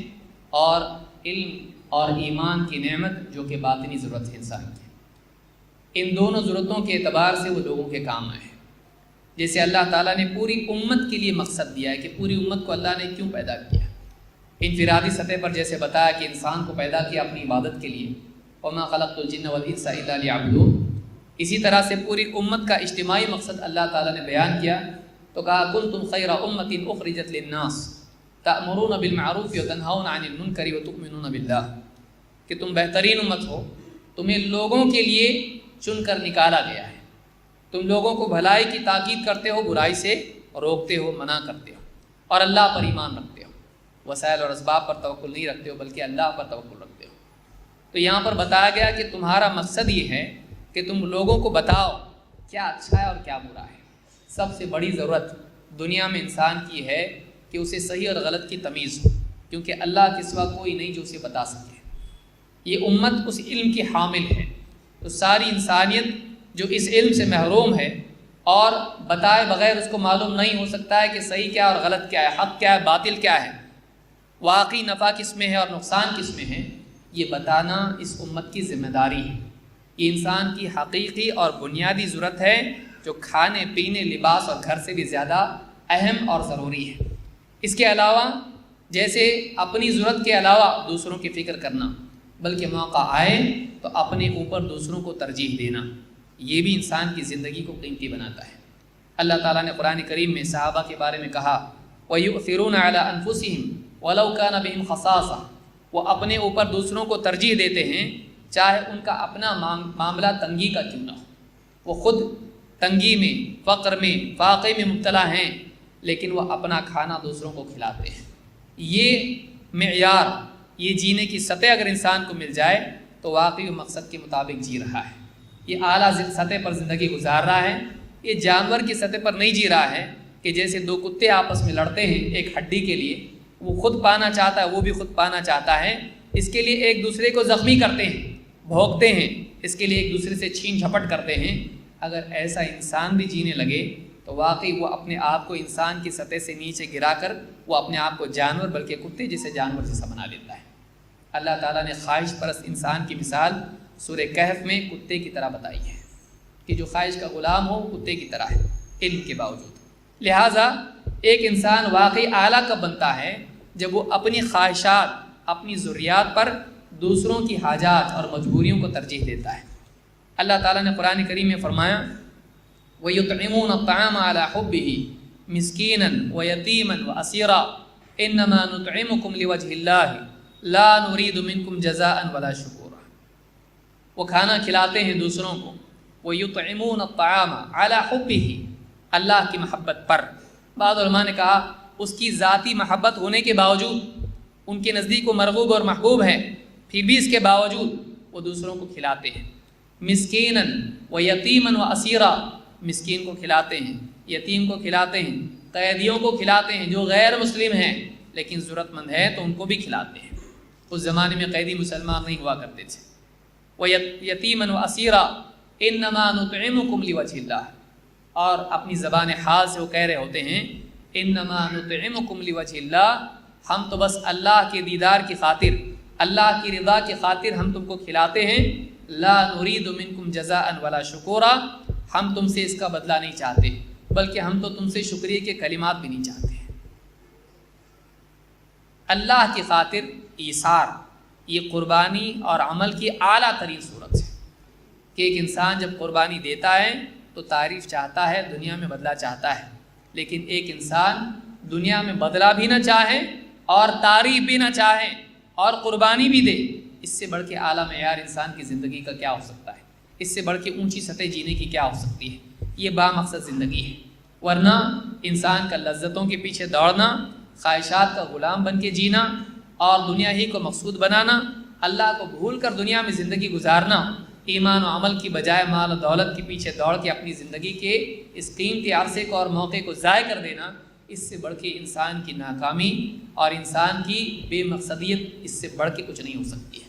اور علم اور ایمان کی نعمت جو کہ باطنی ضرورت ہے انسان کی۔ ان دونوں ضرورتوں کے اعتبار سے وہ لوگوں کے کام آئے۔ جیسے اللہ تعالیٰ نے پوری امت کے لیے مقصد دیا ہے کہ پوری امت کو اللہ نے کیوں پیدا کیا، انفرادی سطح پر جیسے بتایا کہ انسان کو پیدا کیا اپنی عبادت کے لیے، وما خلقت الجن والانس الا لیعبدون، اسی طرح سے پوری امت کا اجتماعی مقصد اللہ تعالیٰ نے بیان کیا تو کہا کنتم خیر امۃ اخرجت للناس تأمرون بالمعروف وتنہون عن المنکر وتؤمنون باللہ، کہ تم بہترین امت ہو، تمہیں لوگوں کے لیے چن کر نکالا گیا ہے، تم لوگوں کو بھلائی کی تاکید کرتے ہو، برائی سے روکتے ہو، منع کرتے ہو، اور اللہ پر ایمان رکھتے ہو، وسائل اور اسباب پر توکل نہیں رکھتے ہو بلکہ اللہ پر توکل رکھتے ہو۔ تو یہاں پر بتایا گیا کہ تمہارا مقصد یہ ہے کہ تم لوگوں کو بتاؤ کیا اچھا ہے اور کیا برا ہے۔ سب سے بڑی ضرورت دنیا میں انسان کی ہے کہ اسے صحیح اور غلط کی تمیز ہو، کیونکہ اللہ کے سوا کوئی نہیں جو اسے بتا سکے۔ یہ امت اس علم کی حامل ہے، تو ساری انسانیت جو اس علم سے محروم ہے اور بتائے بغیر اس کو معلوم نہیں ہو سکتا ہے کہ صحیح کیا اور غلط کیا ہے، حق کیا ہے، باطل کیا ہے، واقعی نفع کس میں ہے اور نقصان کس میں ہے، یہ بتانا اس امت کی ذمہ داری ہے۔ یہ انسان کی حقیقی اور بنیادی ضرورت ہے جو کھانے پینے، لباس اور گھر سے بھی زیادہ اہم اور ضروری ہے۔ اس کے علاوہ جیسے اپنی ضرورت کے علاوہ دوسروں کی فکر کرنا، بلکہ موقع آئے تو اپنے اوپر دوسروں کو ترجیح دینا، یہ بھی انسان کی زندگی کو قیمتی بناتا ہے۔ اللہ تعالیٰ نے قرآن کریم میں صحابہ کے بارے میں کہا وَيُؤْثِرُونَ عَلَىٰ أَنفُسِهِمْ وَلَوْ كَانَ بِهِمْ خَصَاصَةٌ، وہ اپنے اوپر دوسروں کو ترجیح دیتے ہیں چاہے ان کا اپنا معاملہ تنگی کا کیوں نہ ہو۔ وہ خود تنگی میں، فقر میں، فاقے میں مبتلا ہیں، لیکن وہ اپنا کھانا دوسروں کو کھلاتے ہیں۔ یہ معیار، یہ جینے کی سطح اگر انسان کو مل جائے تو واقعی وہ مقصد کے مطابق جی رہا ہے، یہ اعلیٰ سطح پر زندگی گزار رہا ہے۔ یہ جانور کی سطح پر نہیں جی رہا ہے کہ جیسے دو کتے آپس میں لڑتے ہیں ایک ہڈی کے لیے، وہ خود پانا چاہتا ہے، وہ بھی خود پانا چاہتا ہے، اس کے لیے ایک دوسرے کو زخمی کرتے ہیں، بھونکتے ہیں، اس کے لیے ایک دوسرے سے چھین جھپٹ کرتے ہیں۔ اگر ایسا انسان بھی جینے لگے تو واقعی وہ اپنے آپ کو انسان کی سطح سے نیچے گرا کر وہ اپنے آپ کو جانور، بلکہ کتے جیسے جانور جیسا بنا لیتا ہے۔ اللہ تعالیٰ نے خواہش پرست انسان کی مثال سورہ کہف میں کتے کی طرح بتائی ہے کہ جو خواہش کا غلام ہو کتے کی طرح ہے علم کے باوجود۔ لہٰذا ایک انسان واقعی اعلیٰ کب بنتا ہے؟ جب وہ اپنی خواہشات، اپنی ضروریات پر دوسروں کی حاجات اور مجبوریوں کو ترجیح دیتا ہے۔ اللہ تعالیٰ نے قرآن کریم میں فرمایا وَيُطْعِمُونَ الطَّعَامَ عَلَىٰ حُبِّهِ مِسْكِينًا وَيَتِيمًا وَأَسِيرًا إِنَّمَا نُطْعِمُكُمْ لِوَجْهِ اللَّهِ لَا نُرِيدُ مِنكُمْ جَزَاءً وَلَا شُكُورًا۔ وہ کھانا کھلاتے ہیں دوسروں کو، وَيُطْعِمُونَ الطَّعَامَ عَلَىٰ حُبِّهِ، اللہ کی محبت پر۔ بعض علماء نے کہا اس کی ذاتی محبت ہونے کے باوجود، ان کے نزدیک وہ مرغوب اور محبوب ہے، پھر بھی اس کے باوجود وہ دوسروں کو کھلاتے ہیں۔ مسکیناً و یتیماً و اسیرا، مسکین کو کھلاتے ہیں، یتیم کو کھلاتے ہیں، قیدیوں کو کھلاتے ہیں جو غیر مسلم ہیں لیکن ضرورت مند ہے تو ان کو بھی کھلاتے ہیں۔ اس زمانے میں قیدی مسلمان نہیں ہوا کرتے تھے۔ وہ یتیماً و اسیرا انما نطعمکم لوجہ اللہ، اور اپنی زبان حال سے وہ کہہ رہے ہوتے ہیں انما نطعمکم لوجہ اللہ، ہم تو بس اللہ کے دیدار کی خاطر، اللہ کی رضا کی خاطر ہم تم کو کھلاتے ہیں۔ لا نرید منکم جزاء ولا شکورا، ہم تم سے اس کا بدلہ نہیں چاہتے، بلکہ ہم تو تم سے شکریہ کے کلمات بھی نہیں چاہتے۔ اللہ کی خاطر ایثار، یہ قربانی اور عمل کی اعلیٰ ترین صورت ہے کہ ایک انسان جب قربانی دیتا ہے تو تعریف چاہتا ہے، دنیا میں بدلہ چاہتا ہے، لیکن ایک انسان دنیا میں بدلہ بھی نہ چاہے اور تعریف بھی نہ چاہے اور قربانی بھی دے، اس سے بڑھ کے اعلیٰ معیار انسان کی زندگی کا کیا ہو سکتا ہے؟ اس سے بڑھ کے اونچی سطح جینے کی کیا ہو سکتی ہے؟ یہ با مقصد زندگی ہے۔ ورنہ انسان کا لذتوں کے پیچھے دوڑنا، خواہشات کا غلام بن کے جینا اور دنیا ہی کو مقصود بنانا، اللہ کو بھول کر دنیا میں زندگی گزارنا، ایمان و عمل کی بجائے مال و دولت کے پیچھے دوڑ کے اپنی زندگی کے اس قیمتی عرصے کو اور موقع کو ضائع کر دینا، اس سے بڑھ کے انسان کی ناکامی اور انسان کی بے مقصدیت اس سے بڑھ کے کچھ نہیں ہو سکتی ہے۔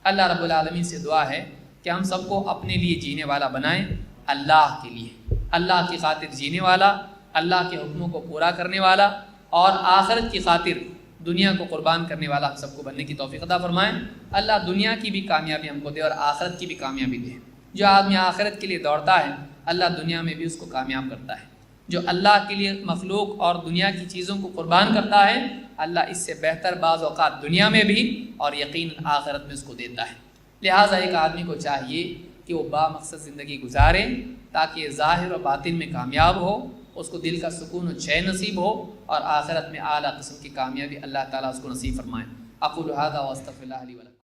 اللہ رب العالمین سے دعا ہے کہ ہم سب کو اپنے لیے جینے والا بنائیں، اللہ کے لیے، اللہ کی خاطر جینے والا، اللہ کے حکموں کو پورا کرنے والا اور آخرت کی خاطر دنیا کو قربان کرنے والا ہم سب کو بننے کی توفیق عطا فرمائیں۔ اللہ دنیا کی بھی کامیابی ہم کو دے اور آخرت کی بھی کامیابی دے۔ جو آدمی آخرت کے لیے دوڑتا ہے اللہ دنیا میں بھی اس کو کامیاب کرتا ہے۔ جو اللہ کے لیے مخلوق اور دنیا کی چیزوں کو قربان کرتا ہے اللہ اس سے بہتر بعض اوقات دنیا میں بھی اور یقیناً آخرت میں اس کو دیتا ہے۔ لہٰذا ایک آدمی کو چاہیے کہ وہ با مقصد زندگی گزارے تاکہ ظاہر و باطن میں کامیاب ہو، اس کو دل کا سکون و چین نصیب ہو اور آخرت میں اعلیٰ قسم کی کامیابی اللہ تعالیٰ اس کو نصیب فرمائے۔ اقول ھذا واستغفر اللہ لی ولکم۔